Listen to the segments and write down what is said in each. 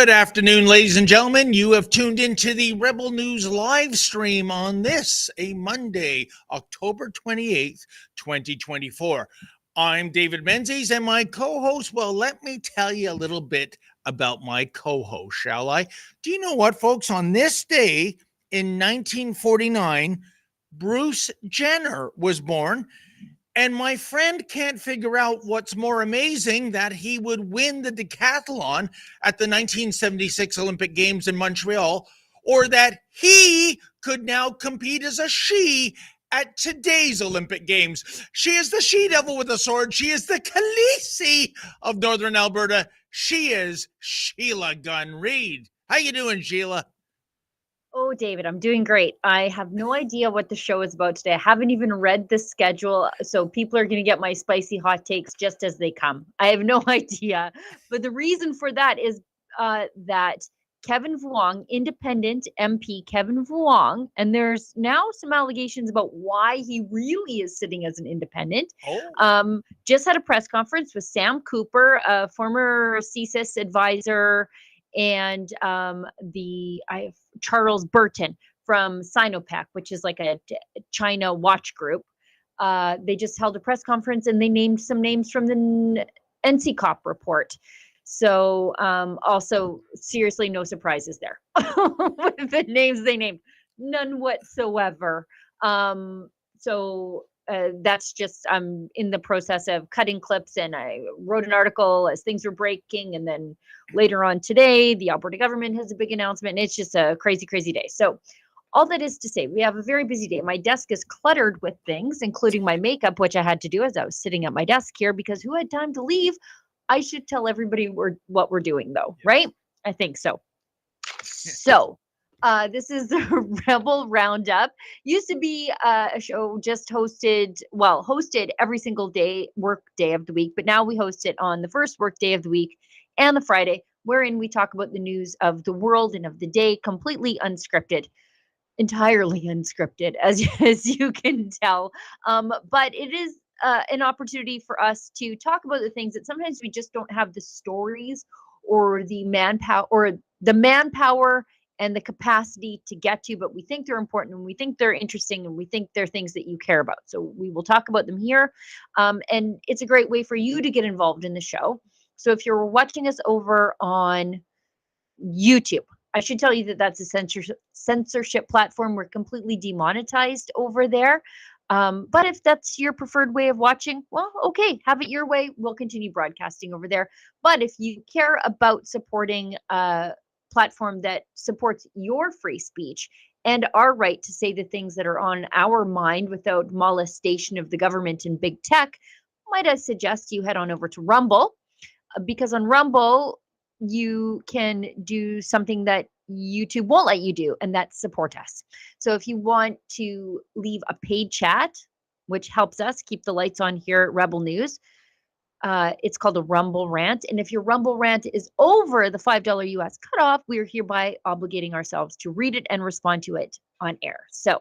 Good afternoon, ladies and gentlemen. You have tuned into the Rebel News live stream on this, a Monday, October 28th, 2024. I'm David Menzies, and my co-host, well, let me tell you a little bit about my co-host, shall I? Do you know what, folks? On this day, in 1949, Bruce Jenner was born. And my friend can't figure out what's more amazing, that he would win the decathlon at the 1976 Olympic Games in Montreal, or that he could now compete as a she at today's Olympic Games. She is the she-devil with a sword. She is the Khaleesi of Northern Alberta. She is Sheila Gunn Reid. How you doing, Sheila? Oh, David, I'm doing great. I have no idea what the show is about today. I haven't even read the schedule, so people are going to get my spicy hot takes just as they come. I have no idea. But the reason for that is that Kevin Vuong, independent MP Kevin Vuong, and there's now some allegations about why he really is sitting as an independent, just had a press conference with Sam Cooper, a former CSIS advisor, and Charles Burton from Sinopec, which is like a China watch group. They just held a press conference and they named some names from the NCCOP report. So also, seriously, no surprises there with the names they named. None whatsoever. That's just, I'm in the process of cutting clips, and I wrote an article as things were breaking, and then later on today, the Alberta government has a big announcement, and it's just a crazy, crazy day. So all that is to say, we have a very busy day. My desk is cluttered with things, including my makeup, which I had to do as I was sitting at my desk here, because who had time to leave? I should tell everybody what we're doing, though, right? I think so. So this is the Rebel Roundup. Used to be a show just hosted every single work day of the week, but now we host it on the first work day of the week and the Friday, wherein we talk about the news of the world and of the day, completely unscripted, entirely unscripted, as you can tell. But it is an opportunity for us to talk about the things that sometimes we just don't have the stories or the manpower and the capacity to get to, but we think they're important and we think they're interesting and we think they're things that you care about. So we will talk about them here. And it's a great way for you to get involved in the show. So if you're watching us over on YouTube, I should tell you that that's a censorship platform. We're completely demonetized over there. But if that's your preferred way of watching, well, okay, have it your way. We'll continue broadcasting over there. But if you care about supporting platform that supports your free speech and our right to say the things that are on our mind without molestation of the government and big tech, might I suggest you head on over to Rumble, because on Rumble, you can do something that YouTube won't let you do, and that's support us. So if you want to leave a paid chat, which helps us keep the lights on here at Rebel News, it's called a Rumble Rant. And if your Rumble Rant is over the $5 US cutoff, we are hereby obligating ourselves to read it and respond to it on air. So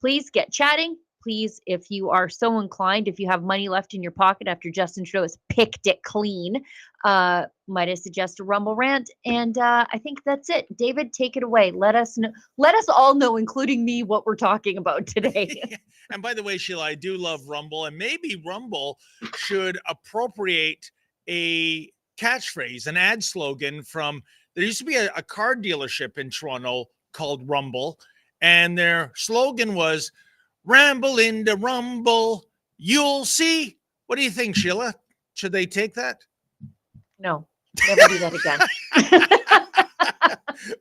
please get chatting. Please, if you are so inclined, if you have money left in your pocket after Justin Trudeau has picked it clean, might I suggest a Rumble Rant? And I think that's it. David, take it away. Let us know. Let us all know, including me, what we're talking about today. And by the way, Sheila, I do love Rumble, and maybe Rumble should appropriate a catchphrase, an ad slogan from, there used to be a car dealership in Toronto called Rumble, and their slogan was, "Ramble into Rumble, you'll see." What do you think, Sheila? Should they take that? No, never do that again.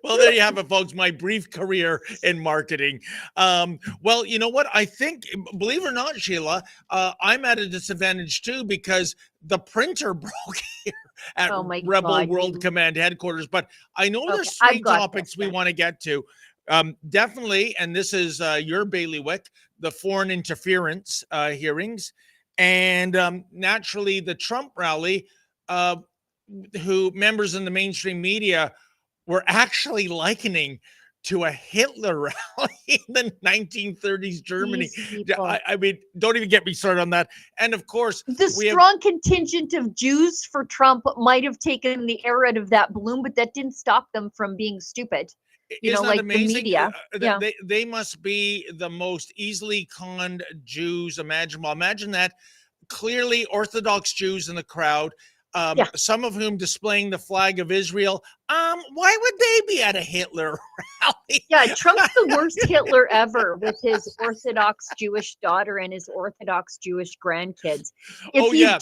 Well, there you have it, folks. My brief career in marketing. Well, you know what? I think, believe it or not, Sheila, I'm at a disadvantage too, because the printer broke here at Rebel World Command headquarters. But I know there's three topics we want to get to. Definitely, and this is your bailiwick, the foreign interference hearings, and naturally the Trump rally, who members in the mainstream media were actually likening to a Hitler rally in the 1930s Germany. I mean, don't even get me started on that. And of course, the strong contingent of Jews for Trump might have taken the air out of that balloon, but that didn't stop them from being stupid. Isn't that amazing? The media. They must be the most easily conned Jews imaginable. Imagine that. Clearly Orthodox Jews in the crowd. Yeah. some of whom displaying the flag of Israel. Why would they be at a Hitler rally? Yeah, Trump's the worst Hitler ever with his Orthodox Jewish daughter and his Orthodox Jewish grandkids. Oh, yeah.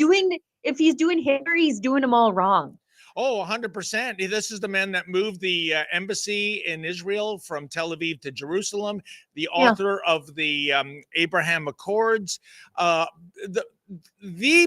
If he's doing Hitler, he's doing them all wrong. Oh, 100%. This is the man that moved the embassy in Israel from Tel Aviv to Jerusalem, the author of the Abraham Accords, the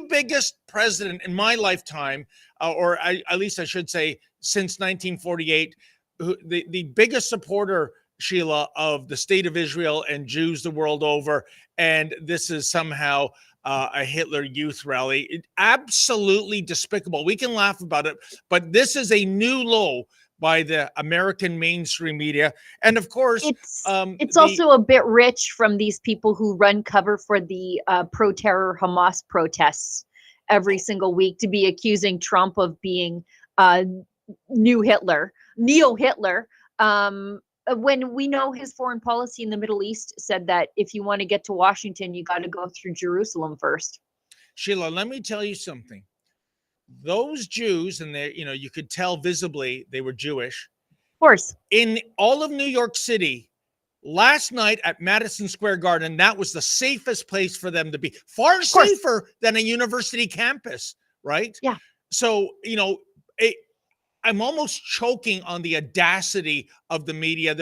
biggest president in my lifetime, at least I should say since 1948, the biggest supporter, Sheila, of the state of Israel and Jews the world over. And this is somehow a Hitler youth rally. Absolutely despicable. We can laugh about it, but this is a new low by the American mainstream media. And of course, it's also a bit rich from these people who run cover for the pro-terror Hamas protests every single week to be accusing Trump of being neo-Hitler. When we know his foreign policy in the Middle East said that if you want to get to Washington, you got to go through Jerusalem first. Sheila, let me tell you something. Those Jews, and they, you could tell visibly they were Jewish. Of course. In all of New York City, last night at Madison Square Garden, that was the safest place for them to be. Far safer than a university campus, right? Yeah. So, I'm almost choking on the audacity of the media.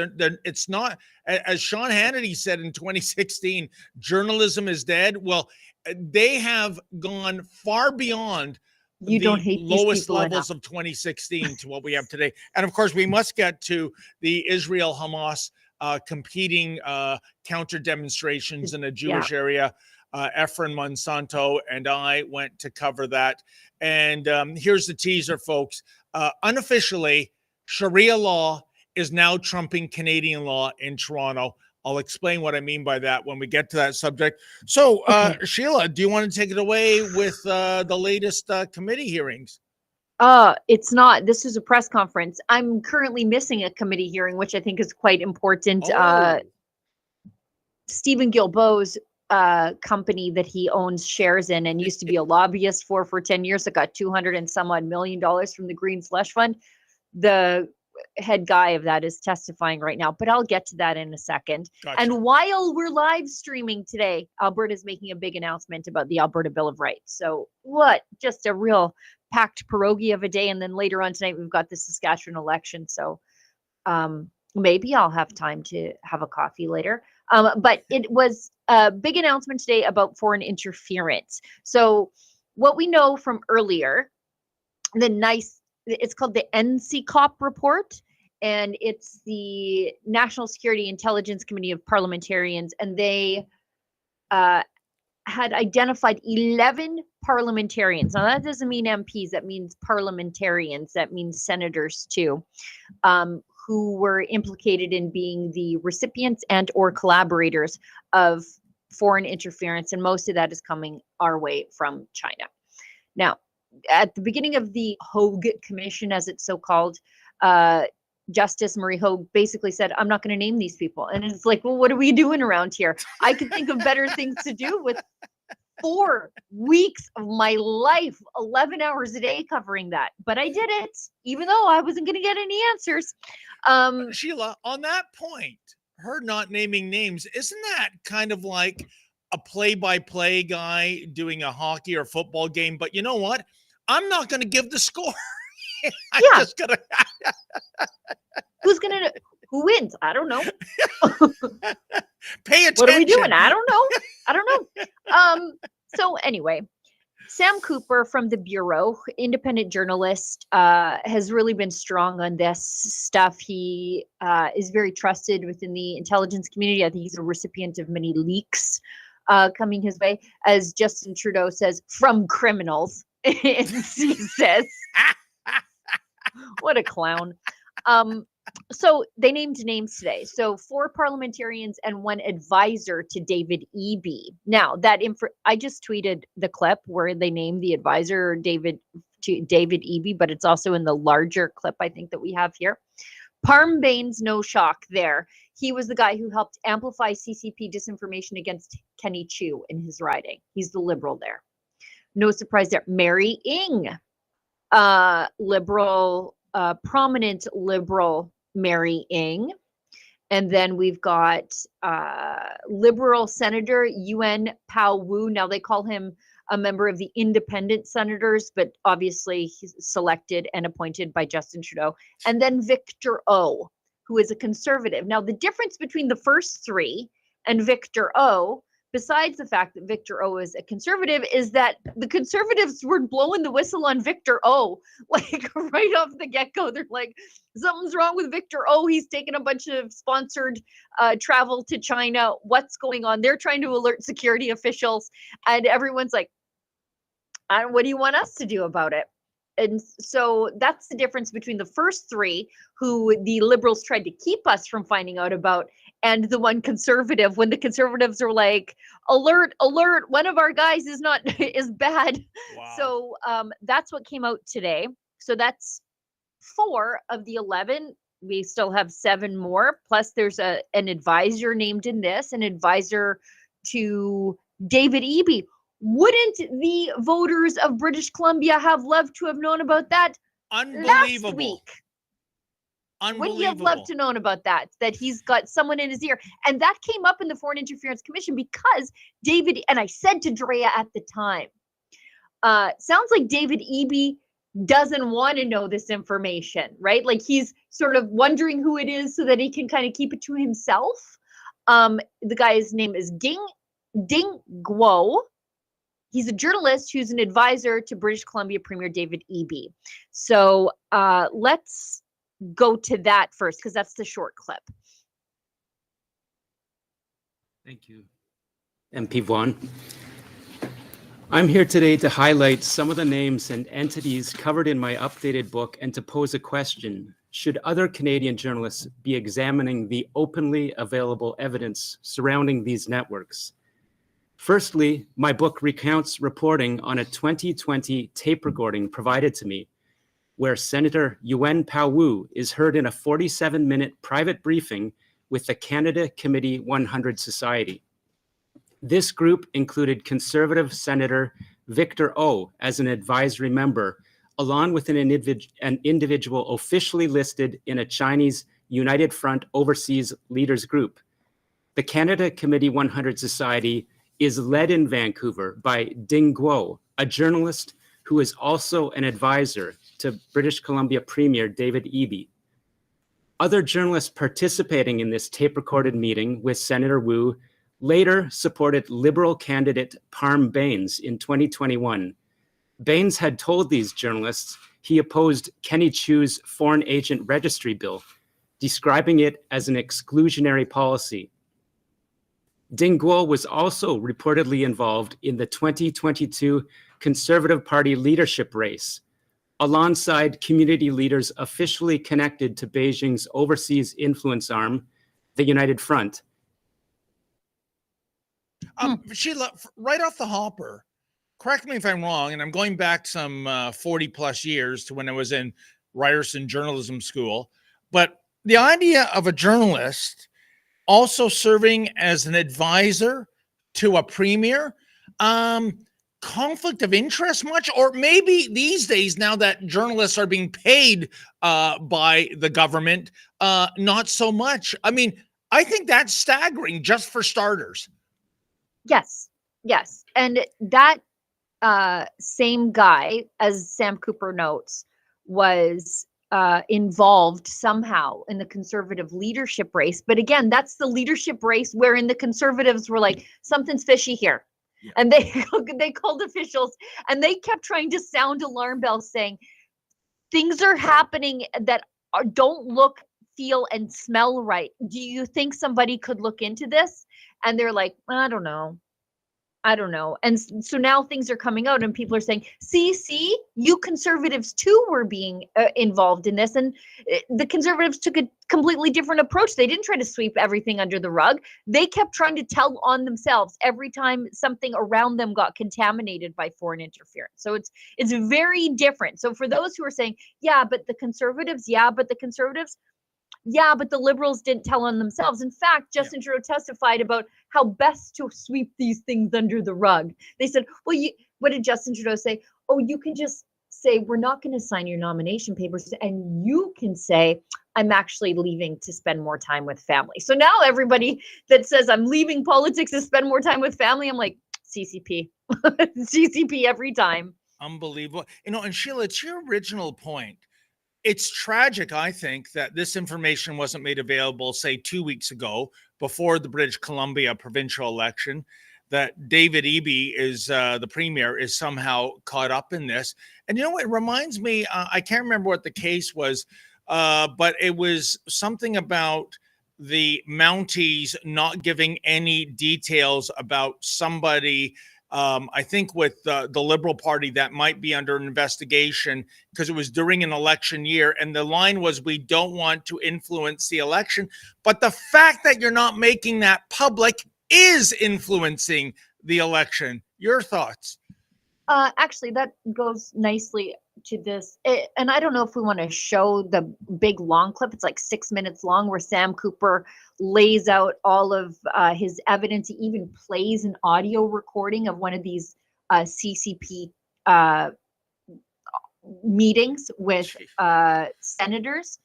It's not, as Sean Hannity said in 2016, journalism is dead. Well, they have gone far beyond the lowest levels of 2016 to what we have today. And of course, we must get to the Israel-Hamas competing counter demonstrations in a Jewish area. Efren Monsanto and I went to cover that. And here's the teaser, folks. Unofficially, Sharia law is now trumping Canadian law in Toronto. I'll explain what I mean by that when we get to that subject. So, Sheila, do you want to take it away with the latest committee hearings? It's not. This is a press conference. I'm currently missing a committee hearing, which I think is quite important. Stephen Guilbeault's company that he owns shares in and used to be a lobbyist for 10 years that got $200 and some odd million from the Green Slush Fund. The head guy of that is testifying right now, but I'll get to that in a second. Gotcha. And while we're live streaming today, Alberta is making a big announcement about the Alberta Bill of Rights. So what? Just a real packed pierogi of a day. And then later on tonight, we've got the Saskatchewan election. So maybe I'll have time to have a coffee later. But it was a big announcement today about foreign interference. So what we know from earlier, it's called the NCCOP report, and it's the National Security Intelligence Committee of Parliamentarians, and they had identified 11 parliamentarians. Now that doesn't mean MPs, that means parliamentarians, that means senators too, who were implicated in being the recipients and or collaborators of foreign interference, and most of that is coming our way from China. Now, at the beginning of the Hogue Commission, as it's so called, Justice Marie Hogue basically said, I'm not going to name these people. And it's like, well, what are we doing around here? I could think of better things to do with 4 weeks of my life, 11 hours a day covering that. But I did it, even though I wasn't going to get any answers. Sheila, on that point, her not naming names, isn't that kind of like a play-by-play guy doing a hockey or football game? But you know what? I'm not going to give the score. Just gonna... Who wins? I don't know. Pay attention. What are we doing? I don't know. So anyway, Sam Cooper from the Bureau, independent journalist, has really been strong on this stuff. He is very trusted within the intelligence community. I think he's a recipient of many leaks coming his way, as Justin Trudeau says, from criminals. He says, what a clown. So they named names today. So 4 parliamentarians and 1 advisor to David Eby. Now I just tweeted the clip where they named the advisor David Eby, but it's also in the larger clip I think that we have here. Parm Baines, no shock there. He was the guy who helped amplify CCP disinformation against Kenny Chiu in his riding. He's the Liberal there. No surprise there. Mary Ng, liberal, prominent liberal Mary Ng. And then we've got liberal Senator Yuan Pao Wu. Now they call him a member of the independent senators, but obviously he's selected and appointed by Justin Trudeau. And then Victor O, who is a conservative. Now the difference between the first three and Victor O, besides the fact that Victor O is a conservative, is that the conservatives were blowing the whistle on Victor O, like right off the get-go. They're like, something's wrong with Victor O. He's taken a bunch of sponsored travel to China. What's going on? They're trying to alert security officials, and everyone's like, what do you want us to do about it? And so that's the difference between the first three, who the liberals tried to keep us from finding out about, and the one conservative, when the conservatives are like, alert, alert, one of our guys is bad. Wow. So that's what came out today. So that's 4 of the 11. We still have 7 more. Plus there's an advisor named in this, an advisor to David Eby. Wouldn't the voters of British Columbia have loved to have known about that last week? Wouldn't you have loved to known about that he's got someone in his ear? And that came up in the Foreign Interference Commission because David, and I said to Drea at the time, sounds like David Eby doesn't want to know this information, right? Like he's sort of wondering who it is so that he can kind of keep it to himself. The guy's name is Ding Guo. He's a journalist who's an advisor to British Columbia Premier David Eby. So let's go to that first, because that's the short clip. Thank you, MP Vuong. I'm here today to highlight some of the names and entities covered in my updated book and to pose a question. Should other Canadian journalists be examining the openly available evidence surrounding these networks? Firstly, my book recounts reporting on a 2020 tape recording provided to me, where Senator Yuan Pao Wu is heard in a 47-minute private briefing with the Canada Committee 100 Society. This group included Conservative Senator Victor O as an advisory member, along with an individual officially listed in a Chinese United Front Overseas Leaders Group. The Canada Committee 100 Society is led in Vancouver by Ding Guo, a journalist who is also an advisor to British Columbia Premier David Eby. Other journalists participating in this tape-recorded meeting with Senator Wu later supported Liberal candidate Parm Bains in 2021. Bains had told these journalists he opposed Kenny Chiu's Foreign Agent Registry Bill, describing it as an exclusionary policy. Ding Guo was also reportedly involved in the 2022 Conservative Party leadership race, alongside community leaders officially connected to Beijing's overseas influence arm, the United Front. Sheila, right off the hopper, correct me if I'm wrong, and I'm going back some 40 plus years to when I was in Ryerson Journalism School, but the idea of a journalist also serving as an advisor to a premier, conflict of interest much? Or maybe these days, now that journalists are being paid by the government, not so much. I mean, I think that's staggering, just for starters. Yes. And that same guy, as Sam Cooper notes, was involved somehow in the Conservative leadership race. But again, that's the leadership race wherein the Conservatives were like, something's fishy here. Yeah. And they called officials, and they kept trying to sound alarm bells saying, things are happening that don't look, feel, and smell right. Do you think somebody could look into this? And they're like, I don't know. And so now things are coming out, and people are saying, see, you Conservatives too were being involved in this. And the Conservatives took a completely different approach. They didn't try to sweep everything under the rug. They kept trying to tell on themselves every time something around them got contaminated by foreign interference. So it's very different. So for those who are saying, yeah, but the Liberals, yeah, but the Liberals didn't tell on themselves. In fact, Justin Trudeau testified about how best to sweep these things under the rug. They said, well, what did Justin Trudeau say? Oh, you can just say, we're not going to sign your nomination papers, and you can say, I'm actually leaving to spend more time with family. So now everybody that says I'm leaving politics to spend more time with family, I'm like, CCP, CCP every time. Unbelievable. And Sheila, it's your original point. It's tragic, I think, that this information wasn't made available, say, 2 weeks ago before the British Columbia provincial election, that David Eby is the premier is somehow caught up in this. And it reminds me, I can't remember what the case was, but it was something about the Mounties not giving any details about somebody, I think with the Liberal Party, that might be under investigation because it was during an election year. And the line was, we don't want to influence the election. But the fact that you're not making that public is influencing the election. Your thoughts? Actually, that goes nicely to this. And I don't know if we want to show the big long clip. It's like 6 minutes long, where Sam Cooper lays out all of his evidence. He even plays an audio recording of one of these CCP meetings with senators.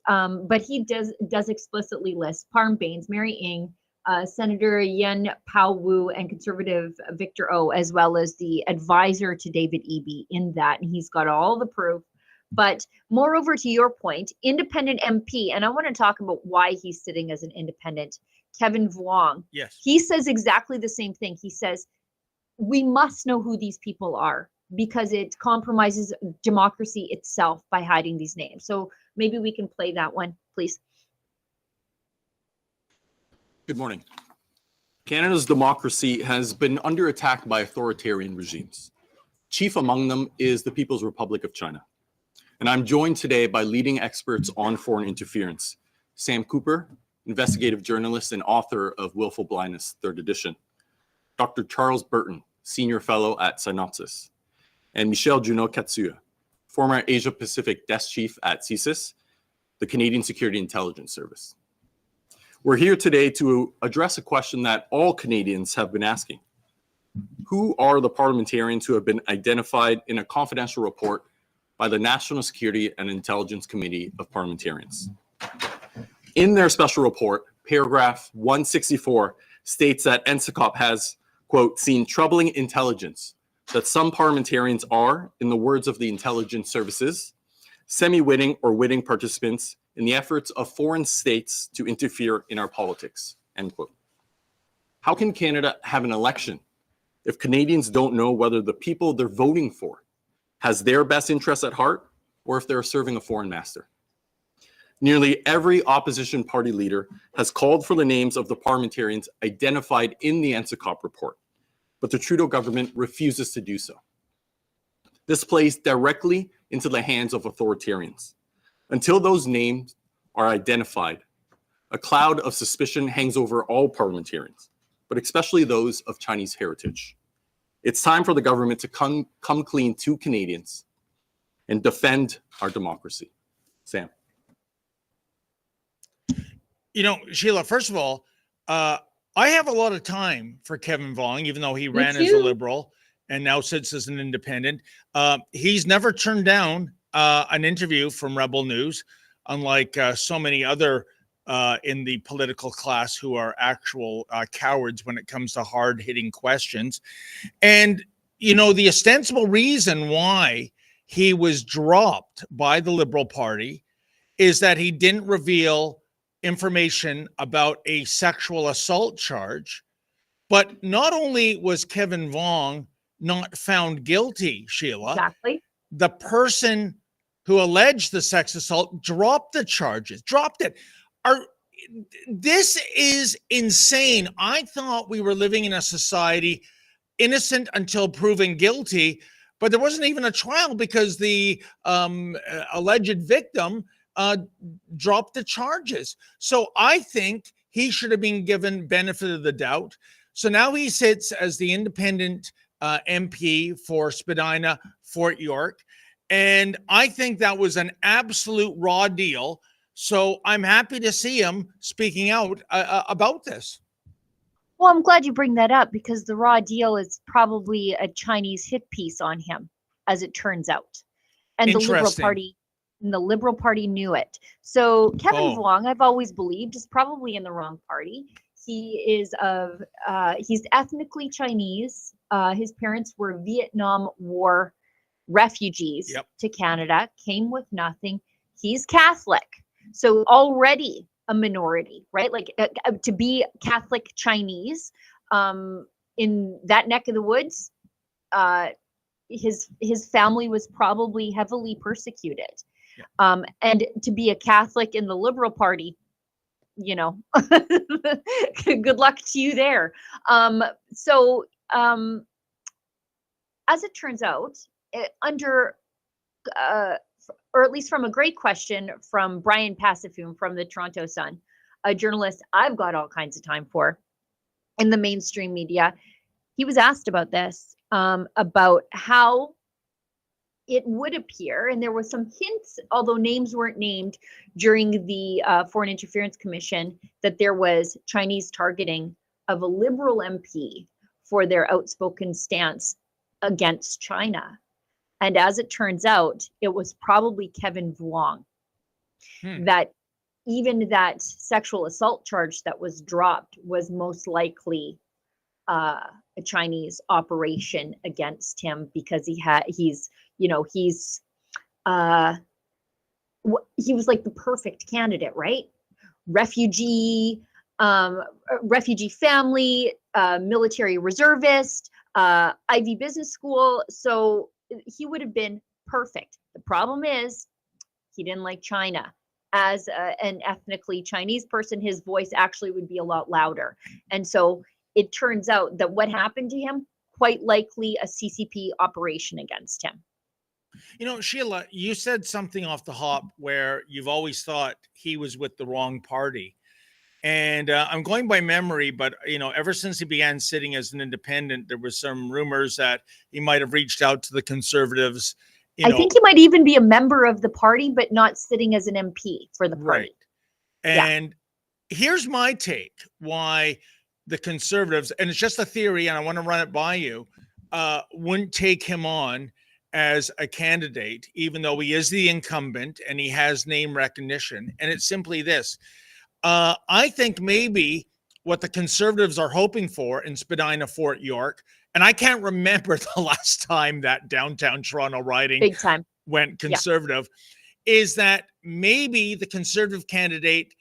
But he does explicitly list Parm Baines, Mary Ng, Senator Yen Pao Wu, and Conservative Victor O, as well as the advisor to David Eby in that. And he's got all the proof. But moreover, to your point, independent MP, and I want to talk about why he's sitting as an independent, Kevin Vuong. Yes. He says exactly the same thing. He says, we must know who these people are because it compromises democracy itself by hiding these names. So maybe we can play that one, please. Good morning. Canada's democracy has been under attack by authoritarian regimes. Chief among them is the People's Republic of China. And I'm joined today by leading experts on foreign interference: Sam Cooper, investigative journalist and author of Willful Blindness, 3rd edition; Dr. Charles Burton, senior fellow at Synopsis; and Michelle Junot Katsuya, former Asia Pacific desk chief at CSIS, the Canadian Security Intelligence Service. We're here today to address a question that all Canadians have been asking. Who are the parliamentarians who have been identified in a confidential report by the National Security and Intelligence Committee of Parliamentarians? In their special report, paragraph 164 states that NSICOP has, quote, seen troubling intelligence that some parliamentarians are, in the words of the intelligence services, semi-witting or witting participants in the efforts of foreign states to interfere in our politics, end quote. How can Canada have an election if Canadians don't know whether the people they're voting for has their best interests at heart or if they're serving a foreign master? Nearly every opposition party leader has called for the names of the parliamentarians identified in the NSICOP report, but the Trudeau government refuses to do so. This plays directly into the hands of authoritarians. Until those names are identified, a cloud of suspicion hangs over all parliamentarians, but especially those of Chinese heritage. It's time for the government to come clean to Canadians and defend our democracy. Sam. Sheila, first of all, I have a lot of time for Kevin Vuong, even though he ran too. as a Liberal and now sits as an independent. He's never turned down an interview from Rebel News, unlike so many other in the political class who are actual cowards when it comes to hard-hitting questions. And, the ostensible reason why he was dropped by the Liberal Party is that he didn't reveal information about a sexual assault charge. But not only was Kevin Vuong not found guilty, Sheila, Exactly. the person who alleged the sex assault dropped the charges, dropped it. This is insane. I thought we were living in a society innocent until proven guilty, but there wasn't even a trial because the alleged victim dropped the charges. So I think he should have been given benefit of the doubt. So now he sits as the independent MP for Spadina, Fort York. And I think that was an absolute raw deal. So I'm happy to see him speaking out about this. Well, I'm glad you bring that up because the raw deal is probably a Chinese hit piece on him, as it turns out. And the Liberal Interesting. Party, knew it. So Kevin Oh. Vuong, I've always believed, is probably in the wrong party. He is he's ethnically Chinese. His parents were Vietnam War refugees Yep. to Canada, came with nothing. He's Catholic, so already a minority, right? Like to be Catholic Chinese in that neck of the woods, his family was probably heavily persecuted. Yeah. And to be a Catholic in the Liberal Party, you know, good luck to you there. As it turns out, or at least from a great question from Brian Passafoon from the Toronto Sun, a journalist I've got all kinds of time for in the mainstream media, he was asked about this, about how it would appear, and there were some hints, although names weren't named during the Foreign Interference Commission, that there was Chinese targeting of a Liberal MP for their outspoken stance against China. And as it turns out, it was probably Kevin Vuong. That even that sexual assault charge that was dropped was most likely a Chinese operation against him, because he was like the perfect candidate, right? Refugee family, military reservist, Ivy Business School. So he would have been perfect. The problem is he didn't like China. As an ethnically Chinese person, his voice actually would be a lot louder. And so it turns out that what happened to him, quite likely a CCP operation against him. You know, Sheila, you said something off the hop where you've always thought he was with the wrong party. And I'm going by memory, but, you know, ever since he began sitting as an independent, there was some rumors that he might have reached out to the Conservatives. I think he might even be a member of the party, but not sitting as an MP for the party. Right. And here's my take why the Conservatives, and it's just a theory, and I want to run it by you, wouldn't take him on as a candidate, even though he is the incumbent and he has name recognition. And it's simply this. I think maybe what the Conservatives are hoping for in Spadina, Fort York, and I can't remember the last time that downtown Toronto riding big time went Conservative, is that maybe the Conservative candidate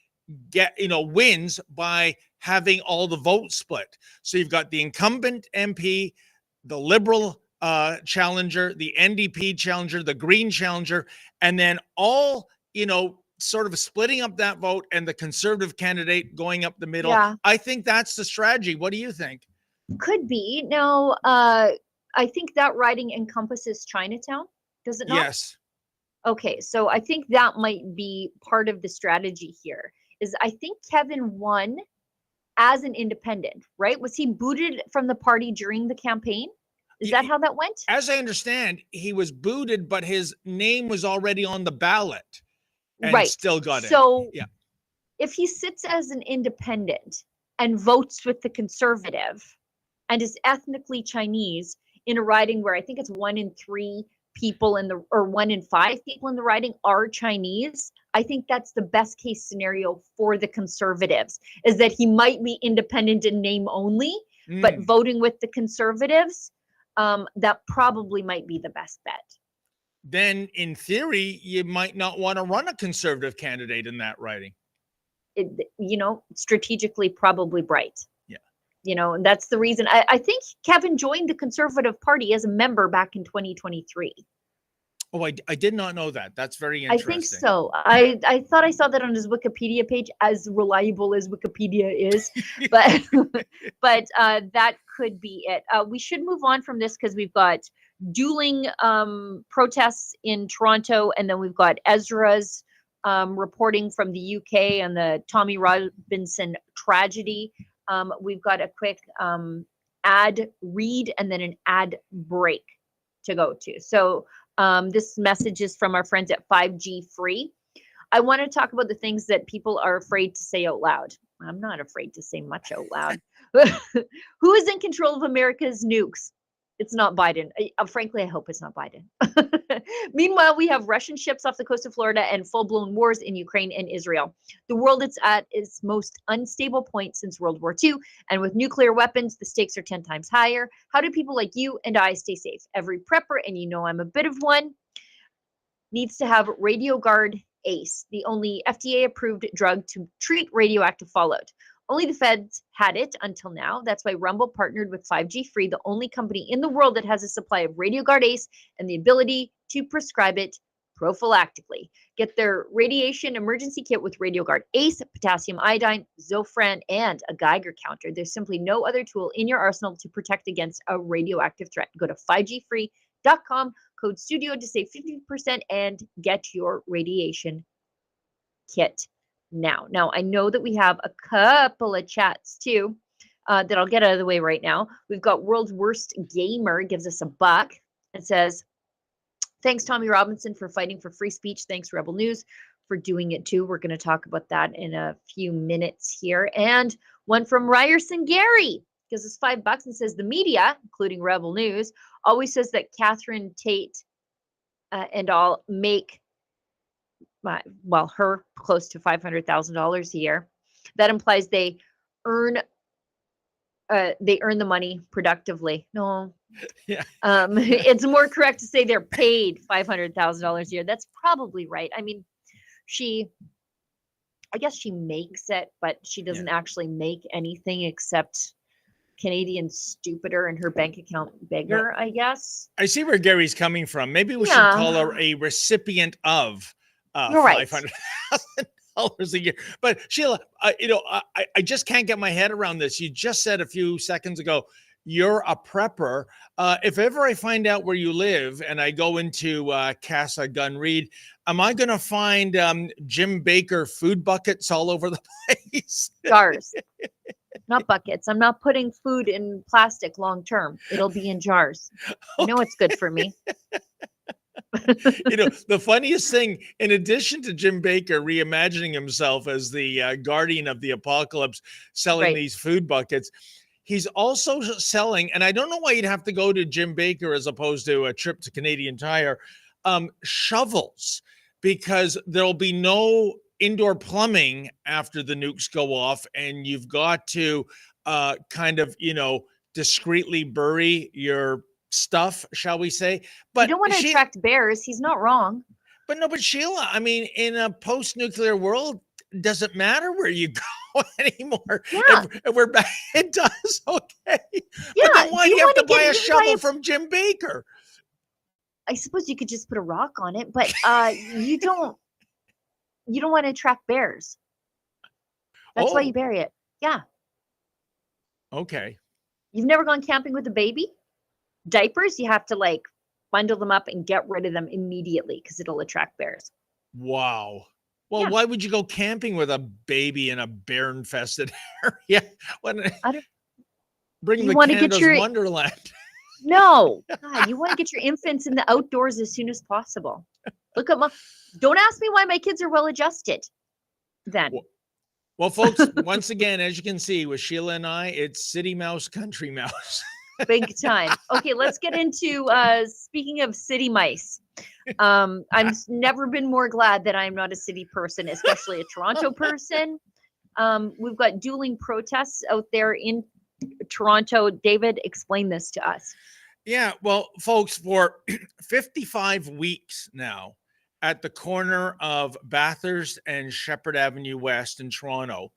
wins by having all the votes split. So you've got the incumbent MP, the Liberal challenger, the NDP challenger, the Green challenger, and then all, sort of splitting up that vote and the Conservative candidate going up the middle. Yeah. I think that's the strategy. What do you think? Could be. No, I think that riding encompasses Chinatown, does it not? Yes. Okay, so I think that might be part of the strategy here. Is I think Kevin won as an independent, right? Was he booted from the party during the campaign? Is that how that went? As I understand, he was booted, but his name was already on the ballot. And still got it. So if he sits as an independent and votes with the Conservative and is ethnically Chinese in a riding where I think it's 1 in 3 people or 1 in 5 people in the riding are Chinese, I think that's the best case scenario for the Conservatives, is that he might be independent in name only, but voting with the Conservatives, that probably might be the best bet. Then in theory, you might not want to run a Conservative candidate in that riding. Strategically probably bright. Yeah. And that's the reason I think Kevin joined the Conservative Party as a member back in 2023. Oh, I did not know that. That's very interesting. I think so. I thought I saw that on his Wikipedia page, as reliable as Wikipedia is, but that could be it. We should move on from this because we've got dueling protests in Toronto, and then we've got Ezra's reporting from the UK and the Tommy Robinson tragedy. We've got a quick ad read and then an ad break to go to. So this message is from our friends at 5G Free. I want to talk about the things that people are afraid to say out loud. I'm not afraid to say much out loud. Who is in control of America's nukes? It's not Biden. Frankly, I hope it's not Biden. Meanwhile, we have Russian ships off the coast of Florida and full-blown wars in Ukraine and Israel. The world is at its most unstable point since World War II, and with nuclear weapons, the stakes are 10 times higher. How do people like you and I stay safe? Every prepper, and you know I'm a bit of one, needs to have RadioGuard ACE, the only FDA-approved drug to treat radioactive fallout. Only the feds had it until now. That's why Rumble partnered with 5G Free, the only company in the world that has a supply of RadioGuard ACE and the ability to prescribe it prophylactically. Get their radiation emergency kit with RadioGuard ACE, potassium iodine, Zofran, and a Geiger counter. There's simply no other tool in your arsenal to protect against a radioactive threat. Go to 5gfree.com, code STUDIO to save 50% and get your radiation kit now. Now, I know that we have a couple of chats too that I'll get out of the way right now. We've got World's Worst Gamer gives us $1 and says, thanks, Tommy Robinson, for fighting for free speech. Thanks, Rebel News, for doing it too. We're going to talk about that in a few minutes here. And one from Ryerson Gary gives us $5 and says, the media, including Rebel News, always says that Catherine Tate and all make her close to $500,000 a year. That implies they earn the money productively. No, Yeah. It's more correct to say they're paid $500,000 a year. That's probably right. I mean, I guess she makes it, but she doesn't actually make anything except Canadian stupider and her bank account bigger, I guess. I see where Gary's coming from. Maybe we should call her a recipient of $500,000 a year. But Sheila, I just can't get my head around this. You just said a few seconds ago, you're a prepper. If ever I find out where you live and I go into Casa Gun Read, am I going to find Jim Baker food buckets all over the place? Jars, not buckets. I'm not putting food in plastic long term. It'll be in jars. I know it's good for me. The funniest thing, in addition to Jim Baker reimagining himself as the guardian of the apocalypse, selling these food buckets, he's also selling, and I don't know why you'd have to go to Jim Baker as opposed to a trip to Canadian Tire, shovels, because there'll be no indoor plumbing after the nukes go off, and you've got to discreetly bury your stuff, shall we say. But you don't want to attract bears. He's not wrong. But Sheila, I mean, in a post-nuclear world, it doesn't matter where you go anymore. Yeah. If we're back, it does. Okay. Yeah. But then why do you have to buy a shovel from Jim Baker? I suppose you could just put a rock on it, but you don't want to attract bears. That's why you bury it. Yeah. Okay. You've never gone camping with a baby? Diapers, you have to bundle them up and get rid of them immediately because it'll attract bears. Wow. Well, why would you go camping with a baby in a bear-infested area? Bring the Canada's Wonderland. No, God, you want to get your infants in the outdoors as soon as possible. Look at don't ask me why my kids are well-adjusted then. Well, folks, once again, as you can see with Sheila and I, it's city mouse, country mouse. Big time. Okay, let's get into speaking of city mice. I've never been more glad that I'm not a city person, especially a Toronto person. We've got dueling protests out there in Toronto. David, explain this to us. Yeah, well, folks, for 55 weeks now at the corner of Bathurst and Shepherd Avenue West in Toronto,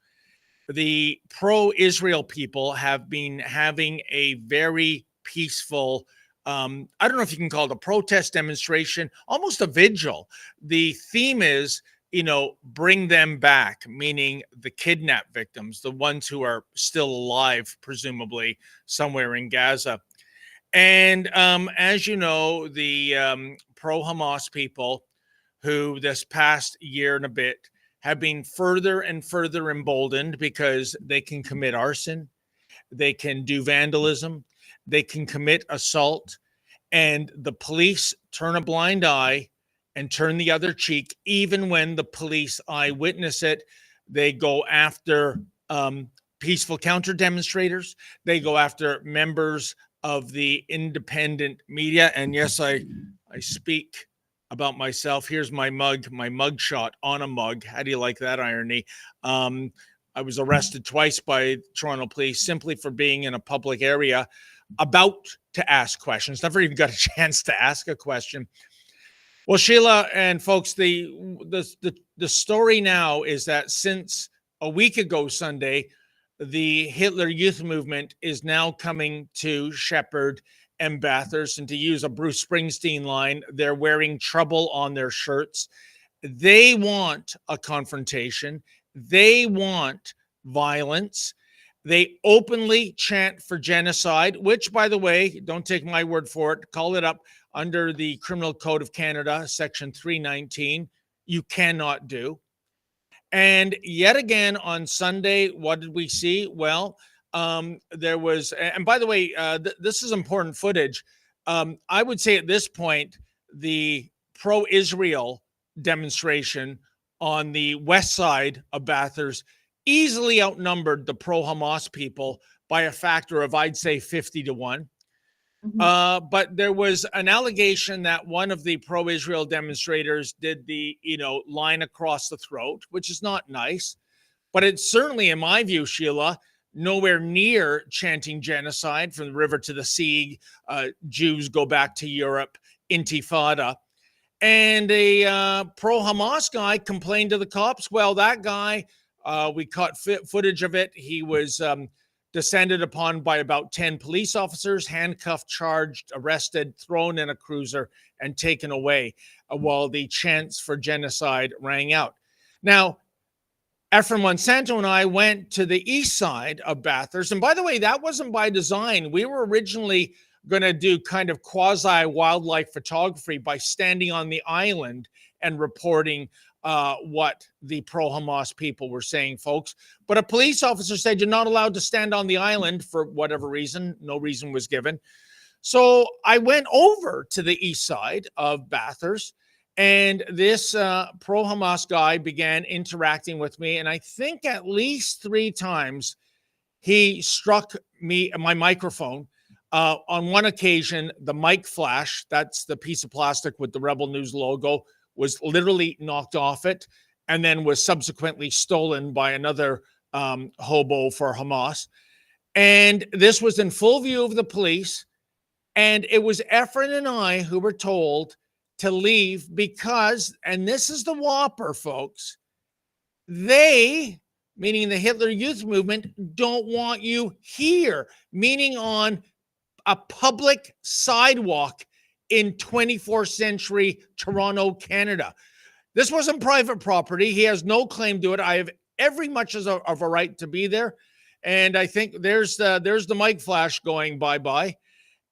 the pro-Israel people have been having a very peaceful, I don't know if you can call it a protest demonstration, almost a vigil. The theme is, bring them back, meaning the kidnapped victims, the ones who are still alive, presumably somewhere in Gaza. And as you know, the pro-Hamas people, who this past year and a bit have been further and further emboldened because they can commit arson, they can do vandalism, they can commit assault, and the police turn a blind eye and turn the other cheek. Even when the police eyewitness it, they go after peaceful counter demonstrators, they go after members of the independent media. And yes, I speak about myself. Here's my mug shot on a mug. How do you like that irony? I was arrested twice by Toronto police simply for being in a public area about to ask questions. Never even got a chance to ask a question. Well, Sheila and folks, the story now is that since a week ago Sunday, the Hitler Youth Movement is now coming to Shepherd and Bathurst, and to use a Bruce Springsteen line, they're wearing trouble on their shirts. They want a confrontation. They want violence. They openly chant for genocide, which, by the way, don't take my word for it, call it up under the Criminal Code of Canada, Section 319, you cannot do. And yet again on Sunday, what did we see? Well, there was, and by the way, this is important footage. I would say at this point, the pro-Israel demonstration on the west side of Bathurst easily outnumbered the pro-Hamas people by a factor of, I'd say, 50-1. But there was an allegation that one of the pro-Israel demonstrators did the, line across the throat, which is not nice. But it's certainly, in my view, Sheila, nowhere near chanting genocide from the river to the sea, Jews go back to Europe, intifada. And a pro-Hamas guy complained to the cops. Well, that guy, we caught footage of it. He was descended upon by about 10 police officers, handcuffed, charged, arrested, thrown in a cruiser, and taken away while the chants for genocide rang out. Now, Ephraim Monsanto and I went to the east side of Bathurst. And by the way, that wasn't by design. We were originally going to do kind of quasi-wildlife photography by standing on the island and reporting what the pro-Hamas people were saying, folks. But a police officer said you're not allowed to stand on the island for whatever reason. No reason was given. So I went over to the east side of Bathurst, and this pro-Hamas guy began interacting with me. And I think at least 3 times he struck me, my microphone. On one occasion, the mic flash, that's the piece of plastic with the Rebel News logo, was literally knocked off it and then was subsequently stolen by another hobo for Hamas. And this was in full view of the police. And it was Ephraim and I who were told to leave because, and this is the whopper, folks, they, meaning the Hitler Youth Movement, don't want you here, meaning on a public sidewalk in 24th century Toronto, Canada. This wasn't private property. He has no claim to it. I have every much of a right to be there. And I think there's the mic flash going bye-bye.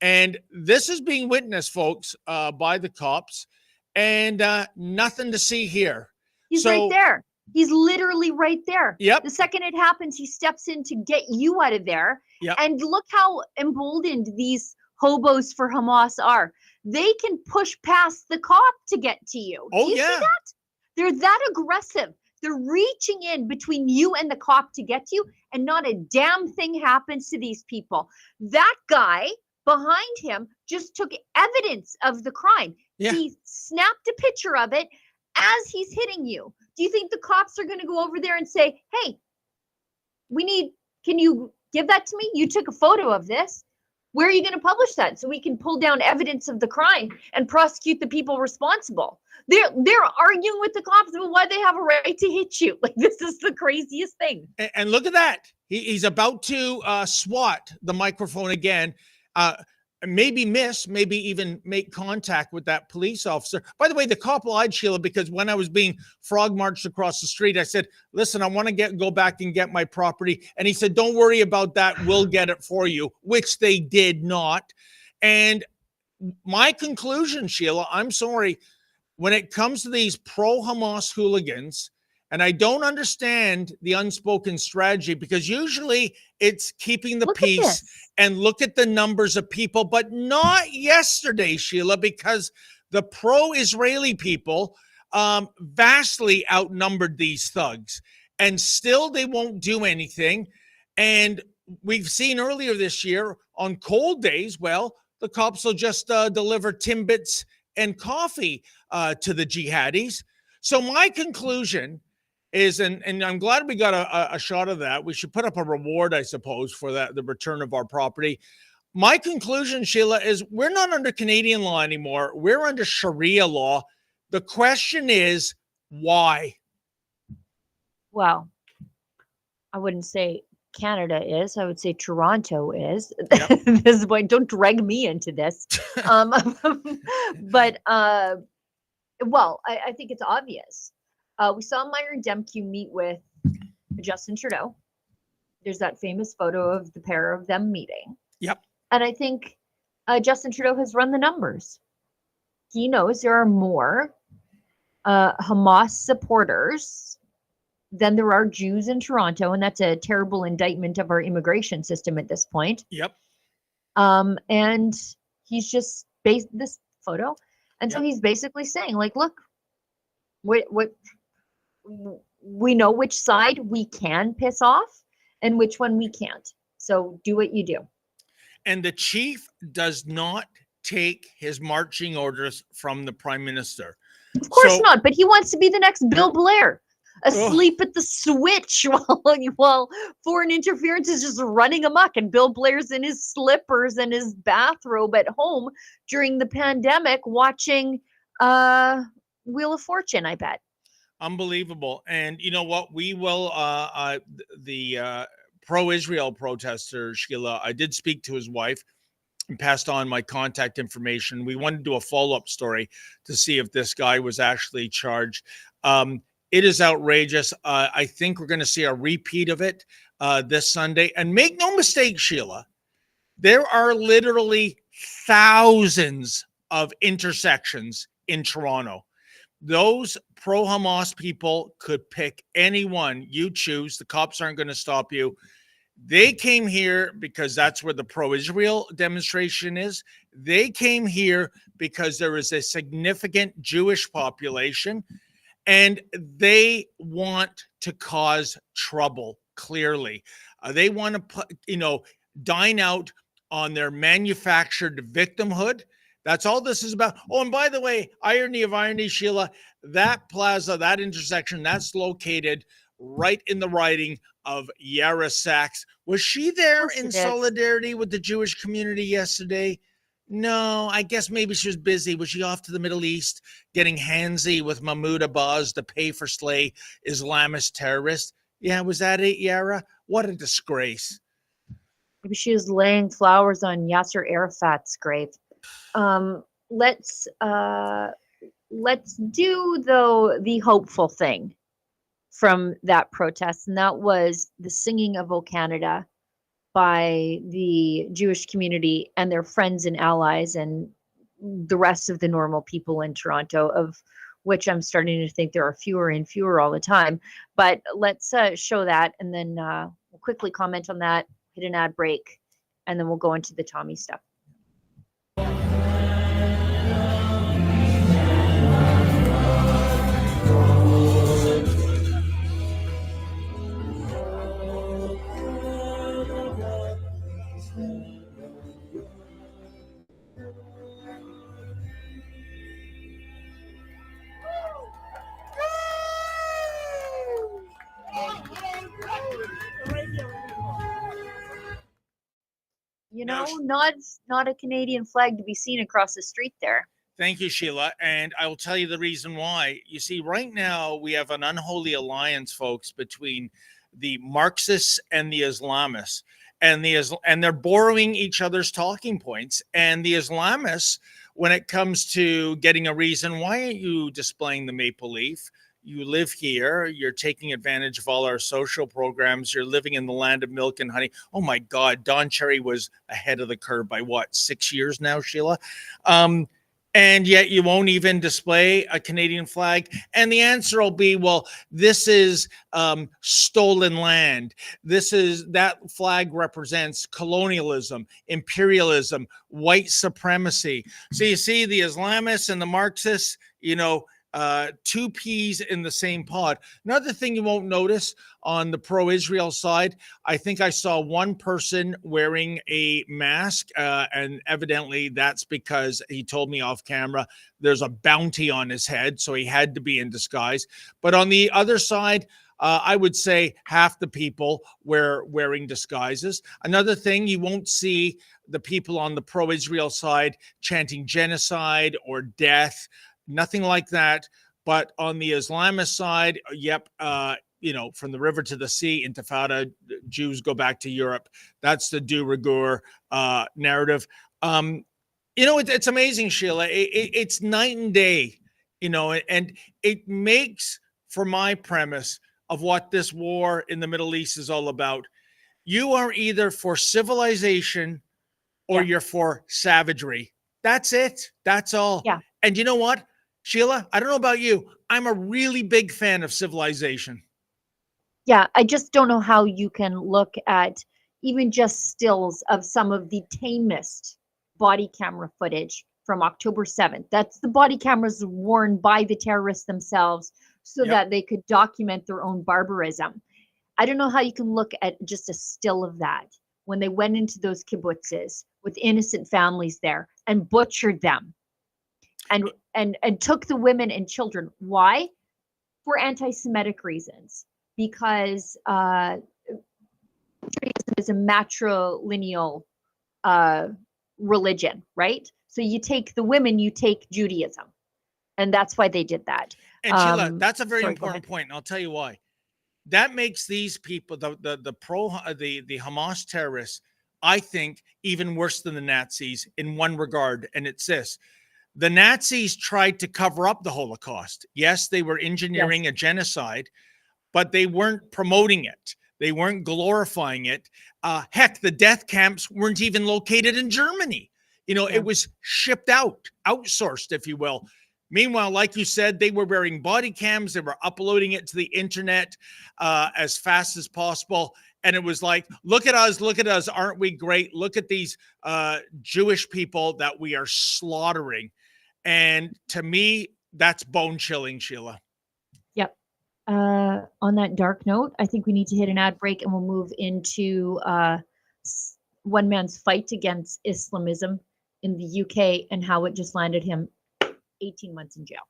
And this is being witnessed, folks, by the cops. And nothing to see here. He's right there. He's literally right there. Yep. The second it happens, he steps in to get you out of there. Yep. And look how emboldened these hobos for Hamas are. They can push past the cop to get to you. Oh, Do you see that? They're that aggressive. They're reaching in between you and the cop to get to you, and not a damn thing happens to these people. That guy behind him just took evidence of the crime. Yeah. He snapped a picture of it as he's hitting you. Do you think the cops are going to go over there and say, hey, can you give that to me? You took a photo of this. Where are you going to publish that so we can pull down evidence of the crime and prosecute the people responsible? They're arguing with the cops about why they have a right to hit you. Like, this is the craziest thing. And look at that. He's about to swat the microphone again. Maybe miss, maybe even make contact with that police officer. By the way, the cop lied, Sheila, because when I was being frog marched across the street, I said, listen, I want to go back and get my property. And he said, don't worry about that. We'll get it for you, which they did not. And my conclusion, Sheila, I'm sorry, when it comes to these pro-Hamas hooligans, and I don't understand the unspoken strategy, because usually it's keeping the peace and look at the numbers of people, but not yesterday, Sheila, because the pro-Israeli people vastly outnumbered these thugs, and still they won't do anything. And we've seen earlier this year on cold days, well, the cops will just deliver Timbits and coffee to the jihadis. So my conclusion is, and I'm glad we got a shot of that. We should put up a reward, I suppose, for that, the return of our property. My conclusion, Sheila, is we're not under Canadian law anymore. We're under Sharia law. The question is, why? Well, I wouldn't say Canada is. I would say Toronto is. Yep. This is why, don't drag me into this. But well, I think it's obvious. We saw Myron Demke meet with Justin Trudeau. There's that famous photo of the pair of them meeting. Yep. And I think Justin Trudeau has run the numbers. He knows there are more Hamas supporters than there are Jews in Toronto, and that's a terrible indictment of our immigration system at this point. Yep. And he's just based this photo, and so Yep. he's basically saying, like, look, we know which side we can piss off and which one we can't. So do what you do. And the chief does not take his marching orders from the prime minister. Of course So- not, but he wants to be the next Bill Blair, asleep at the switch while foreign interference is just running amok, and Bill Blair's in his slippers and his bathrobe at home during the pandemic watching Wheel of Fortune, I bet. Unbelievable. And you know what? We will, the pro-Israel protester, Sheila, I did speak to his wife and passed on my contact information. We wanted to do a follow-up story to see if this guy was actually charged. It is outrageous. I think we're going to see a repeat of it this Sunday. And make no mistake, Sheila, there are literally thousands of intersections in Toronto. Those pro-Hamas people could pick anyone you choose. The cops aren't going to stop you. They came here because that's where the pro-Israel demonstration is. They came here because there is a significant Jewish population, and they want to cause trouble, clearly. They want to put, dine out on their manufactured victimhood. That's all this is about. Oh, and by the way, irony of irony, Sheila, that plaza, that intersection, that's located right in the riding of Yara Sachs. Was she there in solidarity with the Jewish community yesterday? No, I guess maybe she was busy. Was she off to the Middle East getting handsy with Mahmoud Abbas, the pay-for-slay Islamist terrorist? Yeah, was that it, Yara? What a disgrace. Maybe she was laying flowers on Yasser Arafat's grave. Let's do, though, the hopeful thing from that protest, and that was the singing of O Canada by the Jewish community and their friends and allies and the rest of the normal people in Toronto, of which I'm starting to think there are fewer and fewer all the time. But let's show that, and then we'll quickly comment on that, hit an ad break, and then we'll go into the Tommy stuff. Not a Canadian flag to be seen across the street there. Thank you, Sheila. And I will tell you the reason why. You see, right now we have an unholy alliance, folks, between the Marxists and the Islamists. And they're borrowing each other's talking points. And the Islamists, when it comes to getting a reason, why aren't you displaying the maple leaf? You live here, you're taking advantage of all our social programs, you're living in the land of milk and honey. Oh my God, Don Cherry was ahead of the curve by 6 years now, Sheila? And yet you won't even display a Canadian flag. And the answer will be, well, this is stolen land. That flag represents colonialism, imperialism, white supremacy. So you see the Islamists and the Marxists, two peas in the same pod. Another thing you won't notice on the pro-Israel side, I think I saw one person wearing a mask, and evidently that's because he told me off camera there's a bounty on his head, so he had to be in disguise. But on the other side, I would say half the people were wearing disguises. Another thing, you won't see the people on the pro-Israel side chanting genocide or death, nothing like that. But on the Islamist side, yep, from the river to the sea, Intifada, Jews go back to Europe. That's the de rigueur narrative. It's amazing, Sheila. It's night and day, and it makes for my premise of what this war in the Middle East is all about. You are either for civilization or you're for savagery. That's it. That's all. Yeah. And you know what, Sheila? I don't know about you. I'm a really big fan of civilization. Yeah, I just don't know how you can look at even just stills of some of the tamest body camera footage from October 7th. That's the body cameras worn by the terrorists themselves so that they could document their own barbarism. I don't know how you can look at just a still of that when they went into those kibbutzes with innocent families there and butchered them and took the women and children. Why? For anti-Semitic reasons. Because Judaism is a matrilineal religion, right? So you take the women, you take Judaism. And that's why they did that. And Sheila, that's a very important point, and I'll tell you why. That makes these people, the Hamas terrorists, I think, even worse than the Nazis in one regard, and it's this. The Nazis tried to cover up the Holocaust. Yes, they were engineering a genocide, but they weren't promoting it. They weren't glorifying it. Heck, the death camps weren't even located in Germany. It was shipped out, outsourced, if you will. Meanwhile, like you said, they were wearing body cams. They were uploading it to the internet as fast as possible. And it was like, look at us. Aren't we great? Look at these Jewish people that we are slaughtering. And to me, that's bone chilling, Sheila. Yep. On that dark note, I think we need to hit an ad break and we'll move into one man's fight against Islamism in the UK and how it just landed him 18 months in jail.